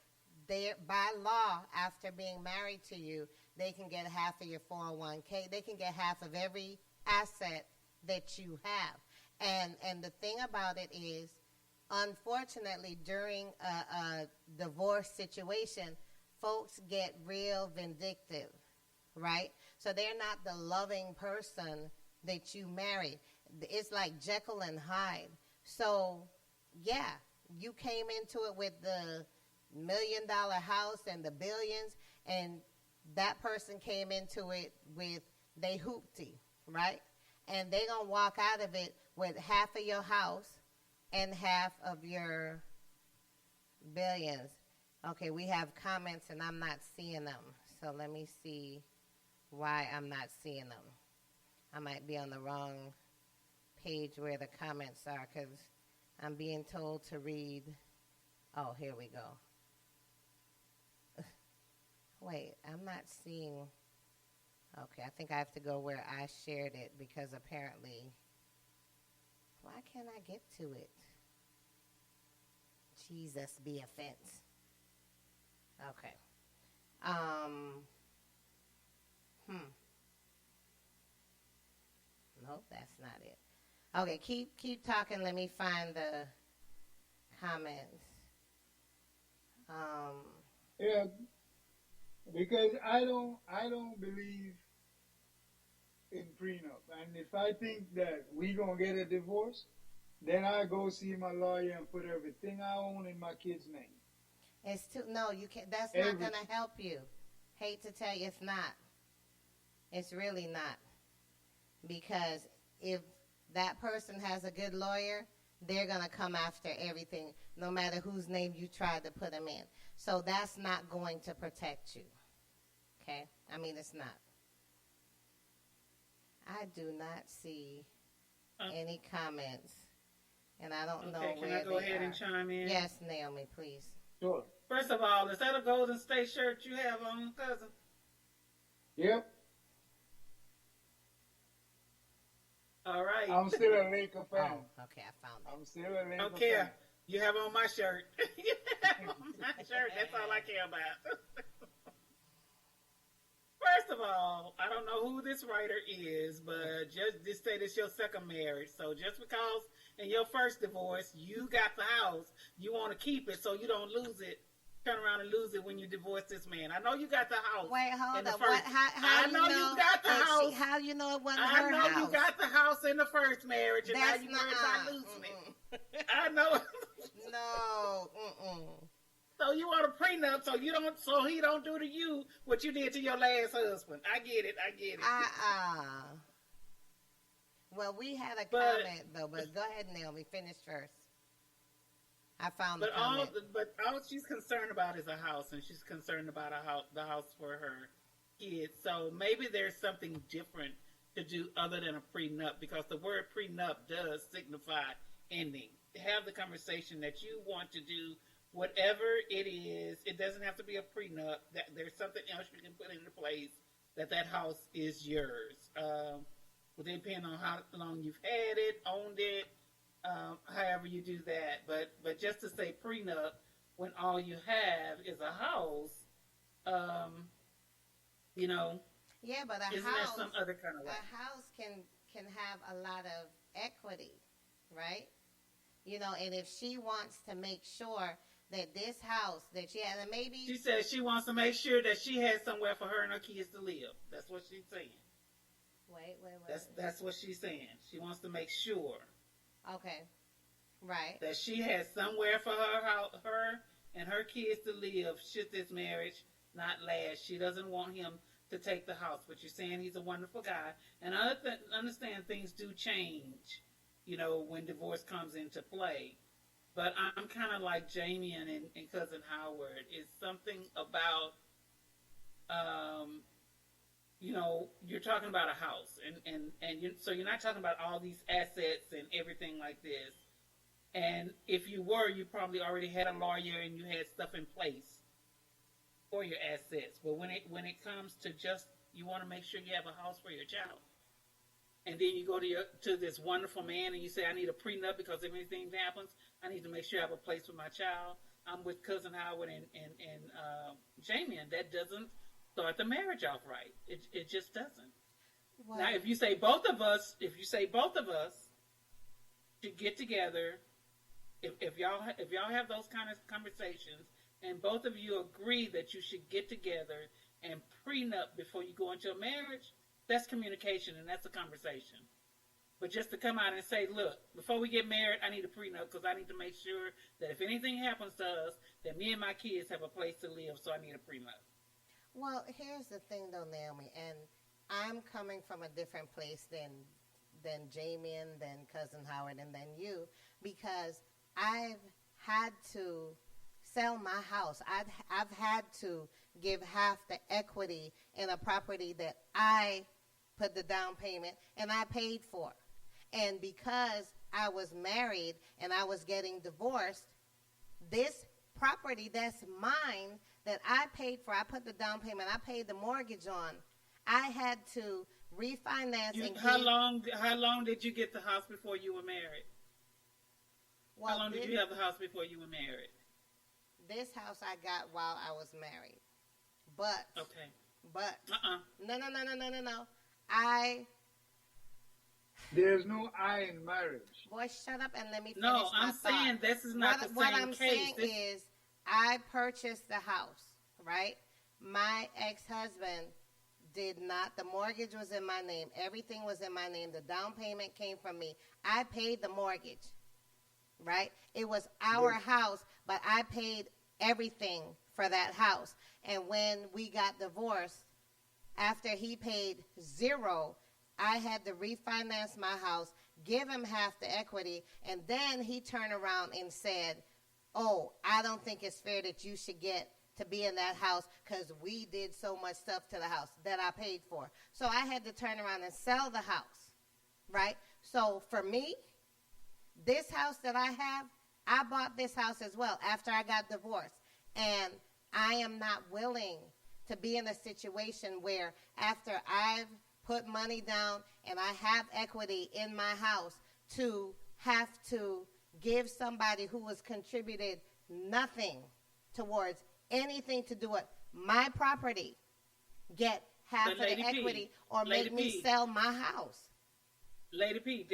they by law, after being married to you, they can get half of your 401k. They can get half of every asset that you have. And the thing about it is, unfortunately, during a divorce situation, folks get real vindictive, right? So they're not the loving person that you married. It's like Jekyll and Hyde. So, yeah, you came into it with the $1 million house and the billions, and that person came into it with they hoopty, right? And they gonna walk out of it with half of your house and half of your billions. Okay, we have comments and I'm not seeing them. So let me see why I'm not seeing them. I might be on the wrong page where the comments are because I'm being told to read. Oh, here we go. Wait, I'm not seeing. Okay, I think I have to go where I shared it because apparently, why can't I get to it? Jesus be offense. Okay. Nope, that's not it. Okay, keep talking. Let me find the comments. Yeah, because I don't believe in prenup. And if I think that we gonna get a divorce, then I go see my lawyer and put everything I own in my kid's name. It's too no, you can't. That's not Everything. gonna help you. Hate to tell you, it's not. It's really not. Because if that person has a good lawyer, they're gonna come after everything, no matter whose name you try to put them in. So that's not going to protect you. Okay? I mean, it's not. I do not see any comments, and I don't know Okay, where can I go they ahead are. and chime in? Yes, Naomi, please. Sure. First of all, is that a Golden State shirt you have on, cousin? Yep. All right. I'm still a Laker Oh, fan. okay, I found it. I'm still a Laker Don't care. fan. You have on my shirt. You have on my shirt. That's all I care about. First of all, I don't know who this writer is, but just say this your second marriage. So just because in your first divorce you got the house, you want to keep it so you don't lose it. Turn around and lose it when you divorce this man. I know you got the house. Wait, hold in the up. first- What? How I know you got the that house. how you know it wasn't I her know house? you got the house in the first marriage, and That's now you not. worried about losing it. I know. No. So you want a prenup so he don't do to you what you did to your last husband. I get it. Well, we had a But- comment though, but go ahead, Naomi. Finish first. I found But the comment. all she's concerned about is a house, and she's concerned about the house for her kids. So maybe there's something different to do other than a prenup, because the word prenup does signify ending. Have the conversation that you want to do whatever it is. It doesn't have to be a prenup. That there's something else you can put into place that house is yours. Will depend on how long you've had it, owned it. However you do that, but just to say prenup when all you have is a house, Yeah, but a isn't house. that some other kind of way? A house can have a lot of equity, right? And if she wants to make sure that this house that she has, and maybe She says she wants to make sure that she has somewhere for her and her kids to live. That's what she's saying. wait. That's what she's saying. She wants to make sure Okay, right. that she has somewhere for her and her kids to live should this marriage not last. She doesn't want him to take the house, but you're saying he's a wonderful guy. And I understand things do change, when divorce comes into play. But I'm kind of like Jamie and Cousin Howard. It's something about, you're talking about a house. So you're not talking about all these assets and everything like this. And if you were, you probably already had a lawyer and you had stuff in place for your assets. But when it comes to just, you want to make sure you have a house for your child. And then you go to this wonderful man and you say, I need a prenup because if anything happens, I need to make sure I have a place for my child. I'm with Cousin Howard and Jamie, and that doesn't start the marriage off right. It just doesn't. Well, Now, if you say both of us should get together, if y'all have those kind of conversations, and both of you agree that you should get together and prenup before you go into a marriage, that's communication and that's a conversation. But just to come out and say, look, before we get married, I need a prenup because I need to make sure that if anything happens to us, that me and my kids have a place to live, so I need a prenup. well, here's the thing, though, Naomi, and I'm coming from a different place than Jamie and than Cousin Howard and than you, because I've had to sell my house. I've had to give half the equity in a property that I put the down payment and I paid for. And because I was married and I was getting divorced, this property that's mine that I paid for, I put the down payment, I paid the mortgage on, I had to refinance. How long did you get the house before you were married? Well, how long did you have the house before you were married? This house I got while I was married. But Okay. But no. There's no I in marriage. Boy, shut up and let me finish No, my I'm thought. saying this is not the same What I'm case. saying is, I purchased the house, right? My ex-husband did not. The mortgage was in my name. Everything was in my name. The down payment came from me. I paid the mortgage, right? It was our house, but I paid everything for that house. And when we got divorced, after he paid zero, I had to refinance my house, give him half the equity, and then he turned around and said, oh, I don't think it's fair that you should get to be in that house because we did so much stuff to the house that I paid for. So I had to turn around and sell the house, right? So for me, this house that I have, I bought this house as well after I got divorced. And I am not willing to be in a situation where after I've put money down and I have equity in my house to have to give somebody who has contributed nothing towards anything to do with my property get half of the equity or make me sell my house. Lady P,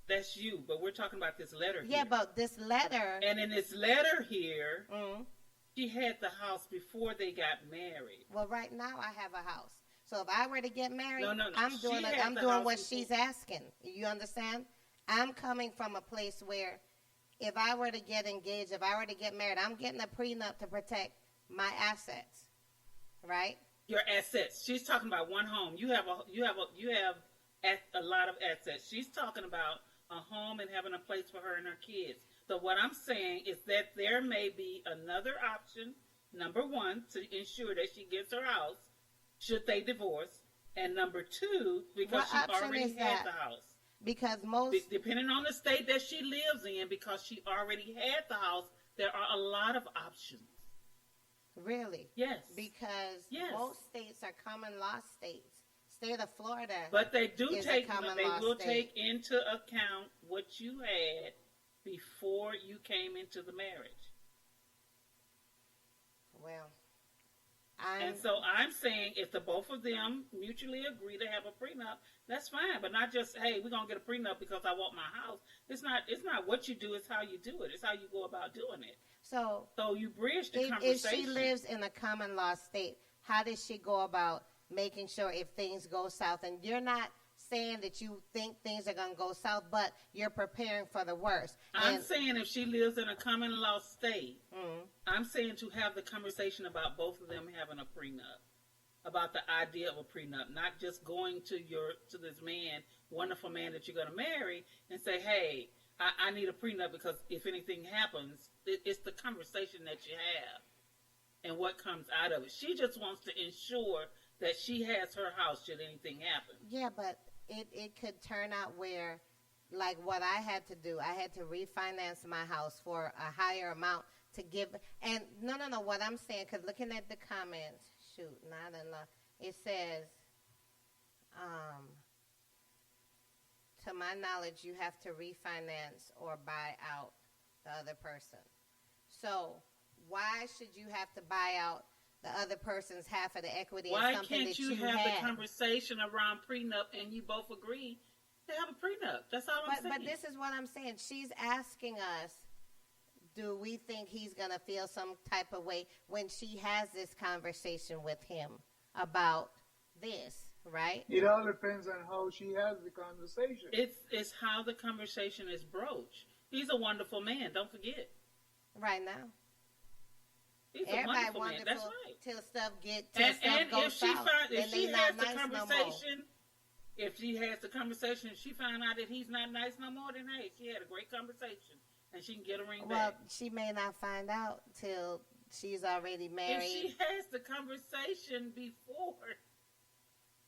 that's you, but we're talking about this letter here. Yeah, but this letter. And in this letter here, she had the house before they got married. Well, right now I have a house. So if I were to get married, No. I'm doing what she's asking. You understand? I'm coming from a place where if I were to get engaged, if I were to get married, I'm getting a prenup to protect my assets, right? Your assets. She's talking about one home. You have a lot of assets. She's talking about a home and having a place for her and her kids. So what I'm saying is that there may be another option, number one, to ensure that she gets her house should they divorce, and number two, because she already had the house. Because depending on the state that she lives in, because she already had the house, there are a lot of options. Really? Yes. Because most states are common law states. State of Florida, but they will take into account what you had before you came into the marriage. Well, And so I'm saying if the both of them mutually agree to have a prenup, that's fine. But not just, hey, we're gonna get a prenup because I want my house. It's not what you do, it's how you do it. It's how you go about doing it. So you bridge the if conversation. she lives in a common law state, how does she go about making sure if things go south? And you're not saying that you think things are going to go south, but you're preparing for the worst. I'm saying if she lives in a common law state, I'm saying to have the conversation about both of them having a prenup, about the idea of a prenup, not just going to this man, wonderful man that you're going to marry, and say, hey, I need a prenup because if anything happens, it's the conversation that you have and what comes out of it. She just wants to ensure that she has her house should anything happen. Yeah, but it could turn out where, like what I had to do, I had to refinance my house for a higher amount to give. And no, what I'm saying, because looking at the comments, not in law, it says, to my knowledge, you have to refinance or buy out the other person. So why should you have to buy out the other person's half of the equity? Why in something can't that you have had? the conversation around prenup and you both agree to have a prenup? That's all I'm saying. But this is what I'm saying. She's asking us, do we think he's going to feel some type of way when she has this conversation with him about this, right? It all depends on how she has the conversation. It's how the conversation is broached. He's a wonderful man. Don't forget. Right now. He's Everybody a wonderful man. That's right. Till stuff goes south. If she has the conversation, if she has the conversation, and she find out that he's not nice no more, then hey, she had a great conversation, and she can get a ring back. Well, she may not find out till she's already married. If she has the conversation before,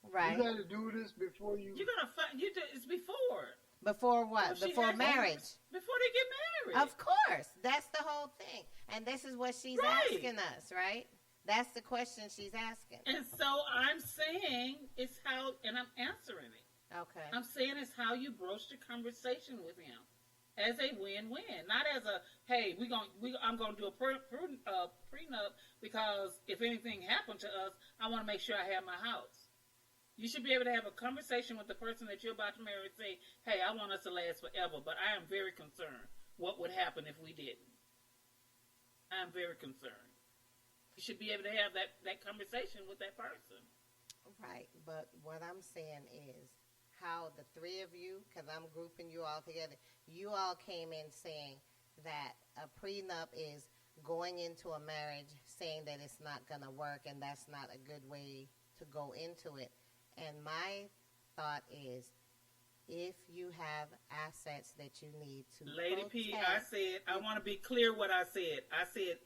right? You got to do this before you. You're gonna find it's before. Before what? Before marriage. Before they get married. Of course. That's the whole thing. And this is what she's asking us, right? That's the question she's asking. And so I'm saying it's how, and I'm answering it. Okay. I'm saying it's how you broach the conversation with him as a win-win, not as a, hey, I'm gonna do a prenup because if anything happened to us, I want to make sure I have my house. You should be able to have a conversation with the person that you're about to marry and say, hey, I want us to last forever, but I am very concerned what would happen if we didn't. I am very concerned. You should be able to have that conversation with that person. Right, but what I'm saying is how the three of you, because I'm grouping you all together, you all came in saying that a prenup is going into a marriage saying that it's not going to work and that's not a good way to go into it. And my thought is, if you have assets that you need to Lady protect, P, I said, I want to be clear what I said. I said,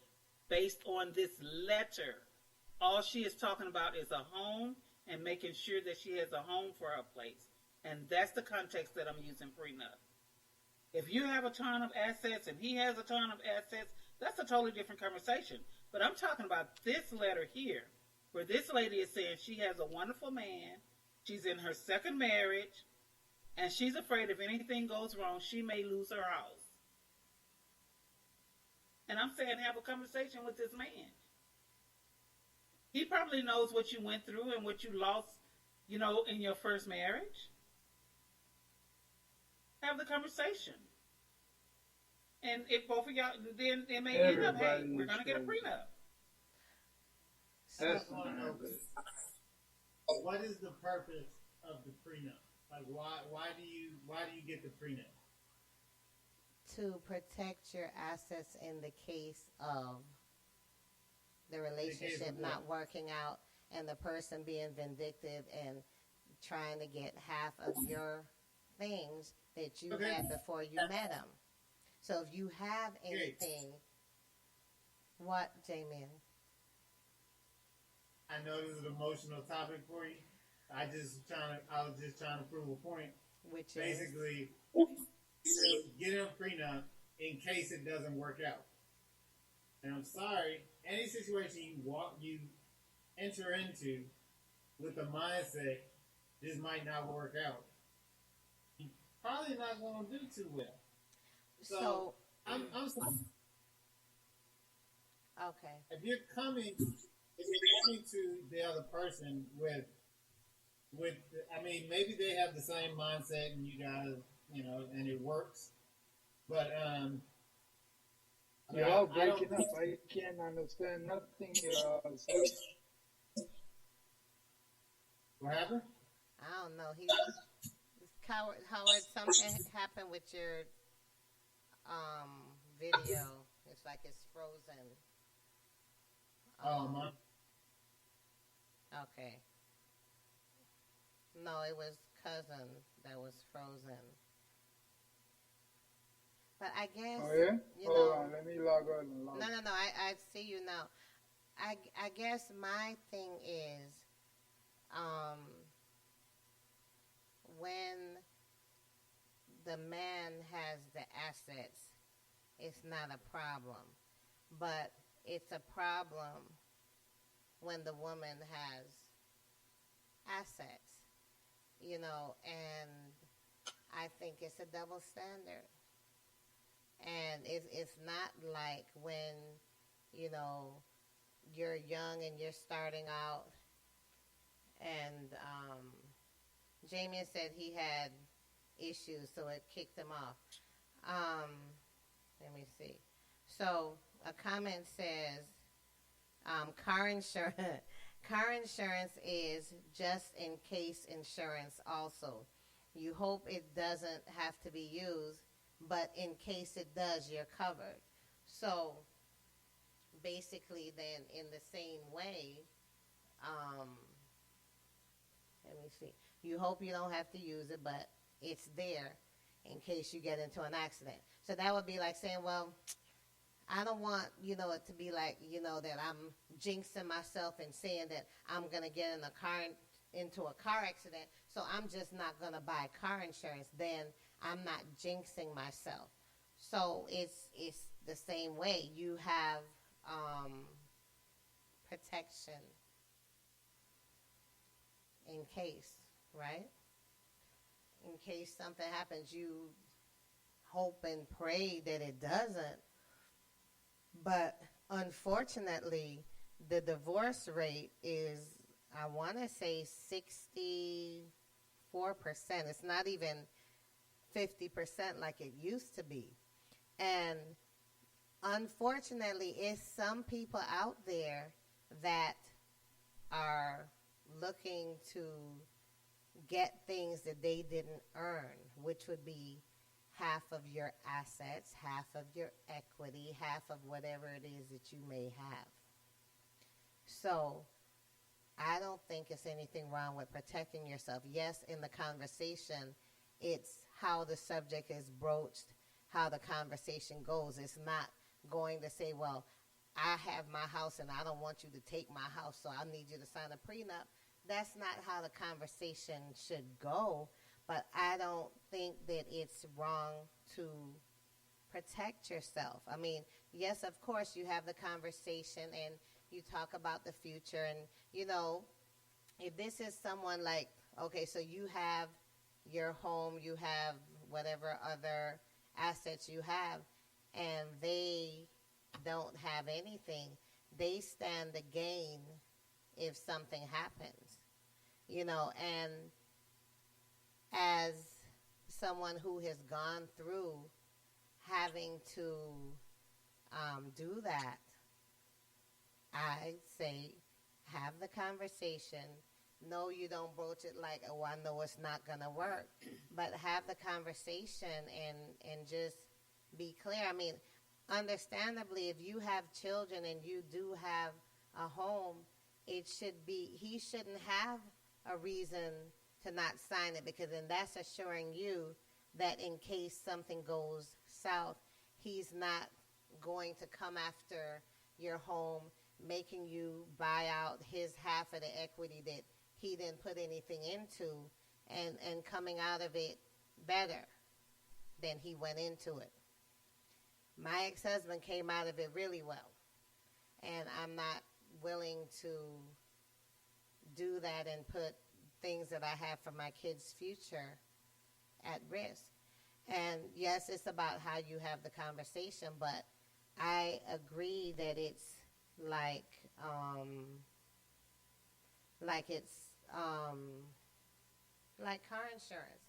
based on this letter, all she is talking about is a home and making sure that she has a home for her place. And that's the context that I'm using prenup. If you have a ton of assets and he has a ton of assets, that's a totally different conversation. But I'm talking about this letter here, where this lady is saying she has a wonderful man, she's in her second marriage, and she's afraid if anything goes wrong, she may lose her house. And I'm saying have a conversation with this man. He probably knows what you went through and what you lost, in your first marriage. Have the conversation. And if both of y'all, then it may end up, hey, we're going to get a prenup. That's what is the purpose of the prenup? Like, why do you get the prenup? To protect your assets in the case of the relationship not working out and the person being vindictive and trying to get half of your things that you had before you met him. So if you have anything, what, J-Man? I know this is an emotional topic for you. I was just trying to prove a point. Which basically getting a prenup in case it doesn't work out. And I'm sorry, any situation you enter into with the mindset this might not work out, you're probably not going to do too well. So I'm sorry. Okay. If you're coming if you're coming to the other person with, I mean, maybe they have the same mindset and you guys, and it works. But You're all breaking up. I can't understand nothing you're saying. What happened? I don't know. Howard, something happened with your video. It's like it's frozen. My Okay. No, it was cousin that was frozen. But I guess Oh yeah? you Hold know. on, let me log on and log. No, no, no. I see you now. I guess my thing is, when the man has the assets, it's not a problem. But it's a problem when the woman has assets, and I think it's a double standard. And it's not like when, you're young and you're starting out. And Jamie said he had issues, so it kicked him off. Let me see. So a comment says, car insurance. Car insurance is just in case insurance also. You hope it doesn't have to be used, but in case it does, you're covered. So basically then in the same way, let me see. You hope you don't have to use it, but it's there in case you get into an accident. So that would be like saying, well, I don't want, it to be like, that I'm jinxing myself and saying that I'm going to get into a car accident, so I'm just not going to buy car insurance. Then I'm not jinxing myself. So it's the same way. You have protection in case, right? In case something happens, you hope and pray that it doesn't. But unfortunately, the divorce rate is, I want to say 64%. It's not even 50% like it used to be. And unfortunately, it's some people out there that are looking to get things that they didn't earn, which would be half of your assets, half of your equity, half of whatever it is that you may have. So I don't think it's anything wrong with protecting yourself. Yes, in the conversation, it's how the subject is broached, how the conversation goes. It's not going to say, well, I have my house and I don't want you to take my house, so I need you to sign a prenup. That's not how the conversation should go. But I don't think that it's wrong to protect yourself. I mean, yes, of course, you have the conversation and you talk about the future. And, if this is someone like, okay, so you have your home, you have whatever other assets you have, and they don't have anything, they stand to gain if something happens, and as someone who has gone through having to do that, I say have the conversation. No, you don't broach it like, oh, I know it's not going to work, but have the conversation and just be clear. I mean, understandably, if you have children and you do have a home, he shouldn't have a reason to not sign it, because then that's assuring you that in case something goes south, he's not going to come after your home, making you buy out his half of the equity that he didn't put anything into, and coming out of it better than he went into it. My ex-husband came out of it really well, and I'm not willing to do that and put things that I have for my kids' future at risk. And yes, it's about how you have the conversation, but I agree that it's like um, like it's like car insurance.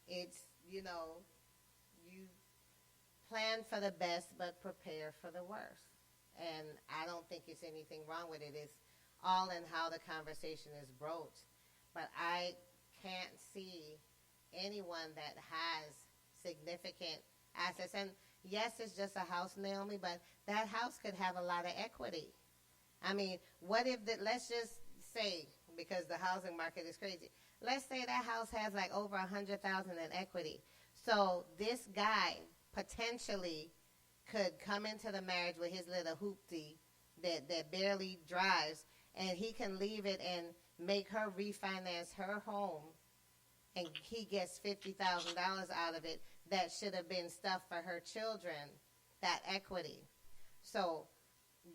It's, you plan for the best but prepare for the worst. And I don't think it's anything wrong with it. It's all in how the conversation is broached. But I can't see anyone that has significant assets. And yes, it's just a house, Naomi, but that house could have a lot of equity. I mean, what if let's just say, because the housing market is crazy, let's say that house has like over 100,000 in equity. So this guy potentially could come into the marriage with his little hoopty that barely drives, and he can leave it and make her refinance her home, and he gets $50,000 out of it that should have been stuff for her children, that equity. So,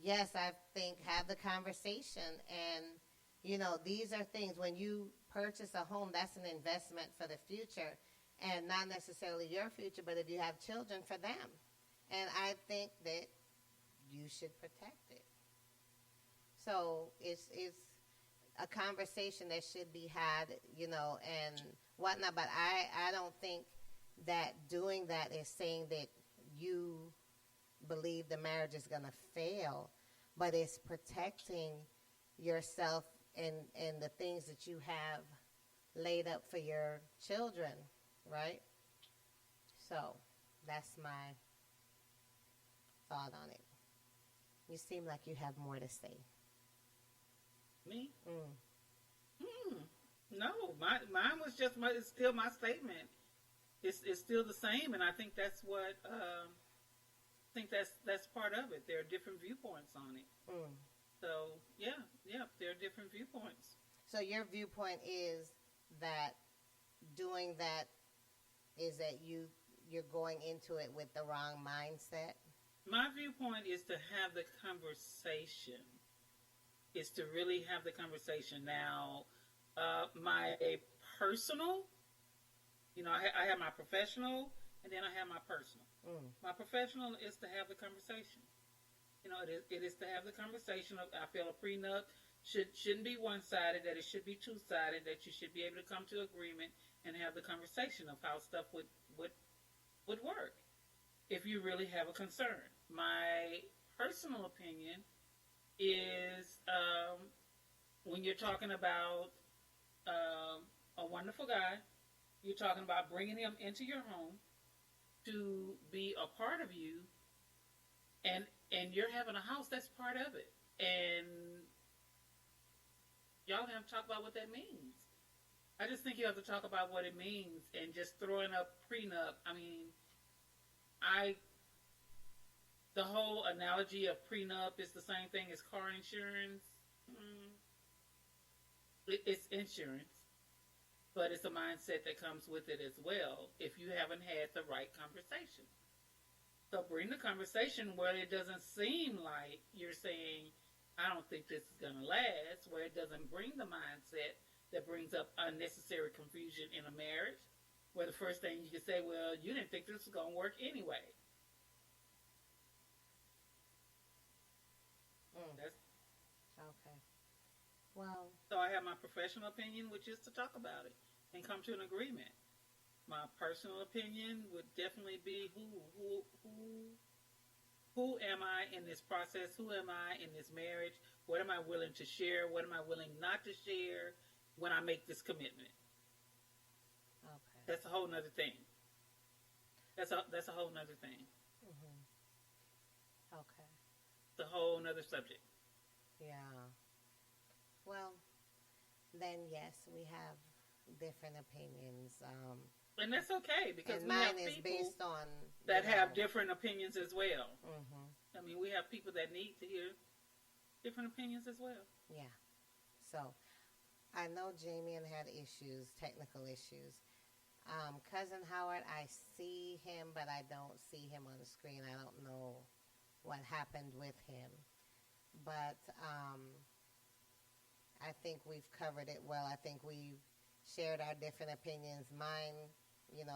yes, I think have the conversation, and, these are things, when you purchase a home, that's an investment for the future, and not necessarily your future, but if you have children, for them. And I think that you should protect it. So it's a conversation that should be had, and whatnot. But I don't think that doing that is saying that you believe the marriage is going to fail, but it's protecting yourself and the things that you have laid up for your children, right? So that's my thought on it. You seem like you have more to say. Me? No, mine was just it's still my statement. It's still the same, and I think that's what that's part of it. There are different viewpoints on it. So yeah, there are different viewpoints. So your viewpoint is that doing that is that you're going into it with the wrong mindset? My viewpoint is to have the conversation. Is to really have the conversation. Now, my personal, I have my professional, and then I have my personal. My professional is to have the conversation. It is to have the conversation. I feel a prenup shouldn't be one-sided, that it should be two-sided, that you should be able to come to agreement and have the conversation of how stuff would work if you really have a concern. My personal opinion is when you're talking about a wonderful guy, you're talking about bringing him into your home to be a part of you, and you're having a house that's part of it, and y'all have to talk about what that means. I just think you have to talk about what it means, and just throwing up prenup. I mean, the whole analogy of prenup is the same thing as car insurance. It's insurance, but it's a mindset that comes with it as well if you haven't had the right conversation. So bring the conversation where it doesn't seem like you're saying, I don't think this is going to last, where it doesn't bring the mindset that brings up unnecessary confusion in a marriage, where the first thing you can say, well, you didn't think this was going to work anyway. That's okay. Well, so I have my professional opinion, which is to talk about it and come to an agreement. My personal opinion would definitely be who am I in this process? Who am I in this marriage? What am I willing to share? What am I willing not to share when I make this commitment? okay. That's a whole nother thing. That's a whole nother thing. Okay. It's a whole nother subject. Yeah. Well, then yes, we have different opinions. And that's okay, because and we have mine is people based on that have different opinions as well. Mm-hmm. I mean, we have people that need to hear different opinions as well. Yeah. So, I know Jamian had issues, technical issues. Cousin Howard, I see him, but I don't see him on the screen. I don't know what happened with him. But I think we've covered it well. I think we've shared our different opinions. Mine,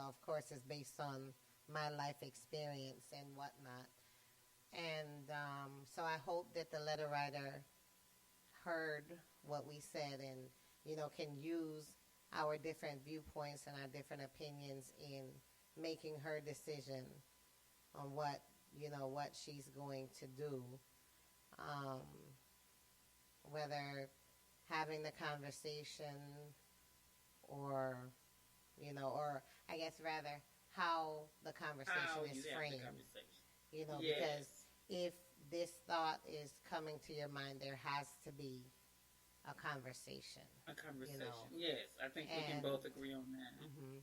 of course, is based on my life experience and whatnot. And so I hope that the letter writer heard what we said and, can use our different viewpoints and our different opinions in making her decision on what she's going to do. Whether having the conversation or I guess rather how the conversation is framed. Yes. Because if this thought is coming to your mind, there has to be a conversation. A conversation. Yes, I think we can both agree on that. Mm-hmm.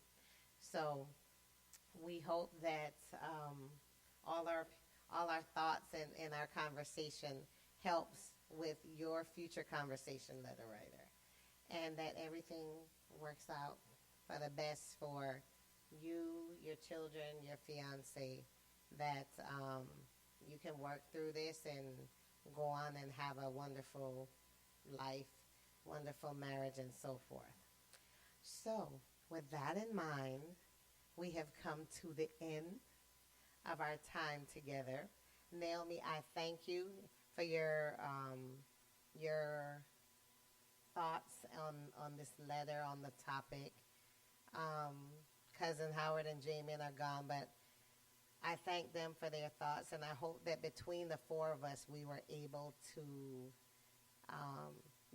So we hope that all our thoughts and our conversation helps with your future conversation, letter writer, and that everything works out for the best for you, your children, your fiance, that you can work through this and go on and have a wonderful life, wonderful marriage, and so forth. So, with that in mind, we have come to the end of our time together. Naomi, I thank you for your thoughts on this letter, on the topic. Cousin Howard and J-Man are gone, but I thank them for their thoughts, and I hope that between the four of us, we were able to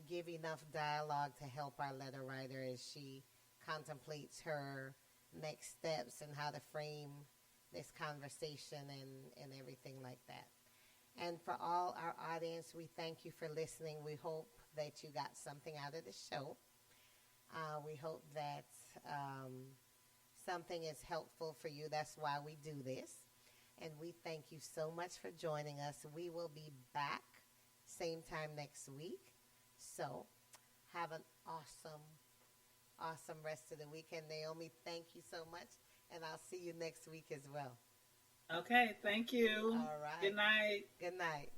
give enough dialogue to help our letter writer as she contemplates her next steps and how to frame this conversation and everything like that. And for all our audience, we thank you for listening. We hope that you got something out of the show. We hope that something is helpful for you. That's why we do this. And we thank you so much for joining us. We will be back same time next week. So have an awesome rest of the weekend. Naomi, thank you so much. And I'll see you next week as well. Okay, thank you. All right. Good night. Good night.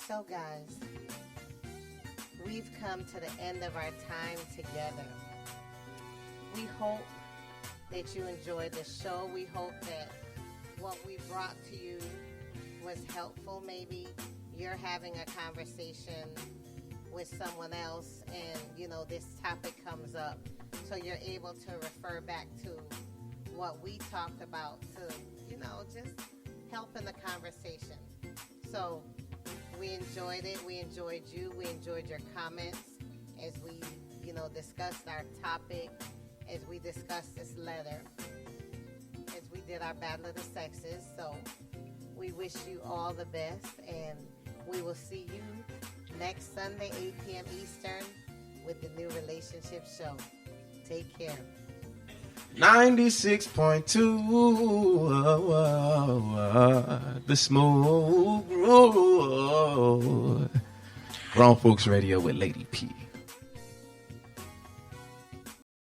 So guys, we've come to the end of our time together. We hope that you enjoyed the show. We hope that what we brought to you was helpful. Maybe you're having a conversation with someone else and, this topic comes up. So you're able to refer back to what we talked about to, just help in the conversation. So we enjoyed it. We enjoyed you. We enjoyed your comments as we, discussed our topic, as we discussed this letter, as we did our Battle of the Sexes. So we wish you all the best, and we will see you next Sunday, 8 p.m. Eastern, with the new relationship show. Take care. 96.2 The Smooth Road. Grown Folks Radio with Lady P.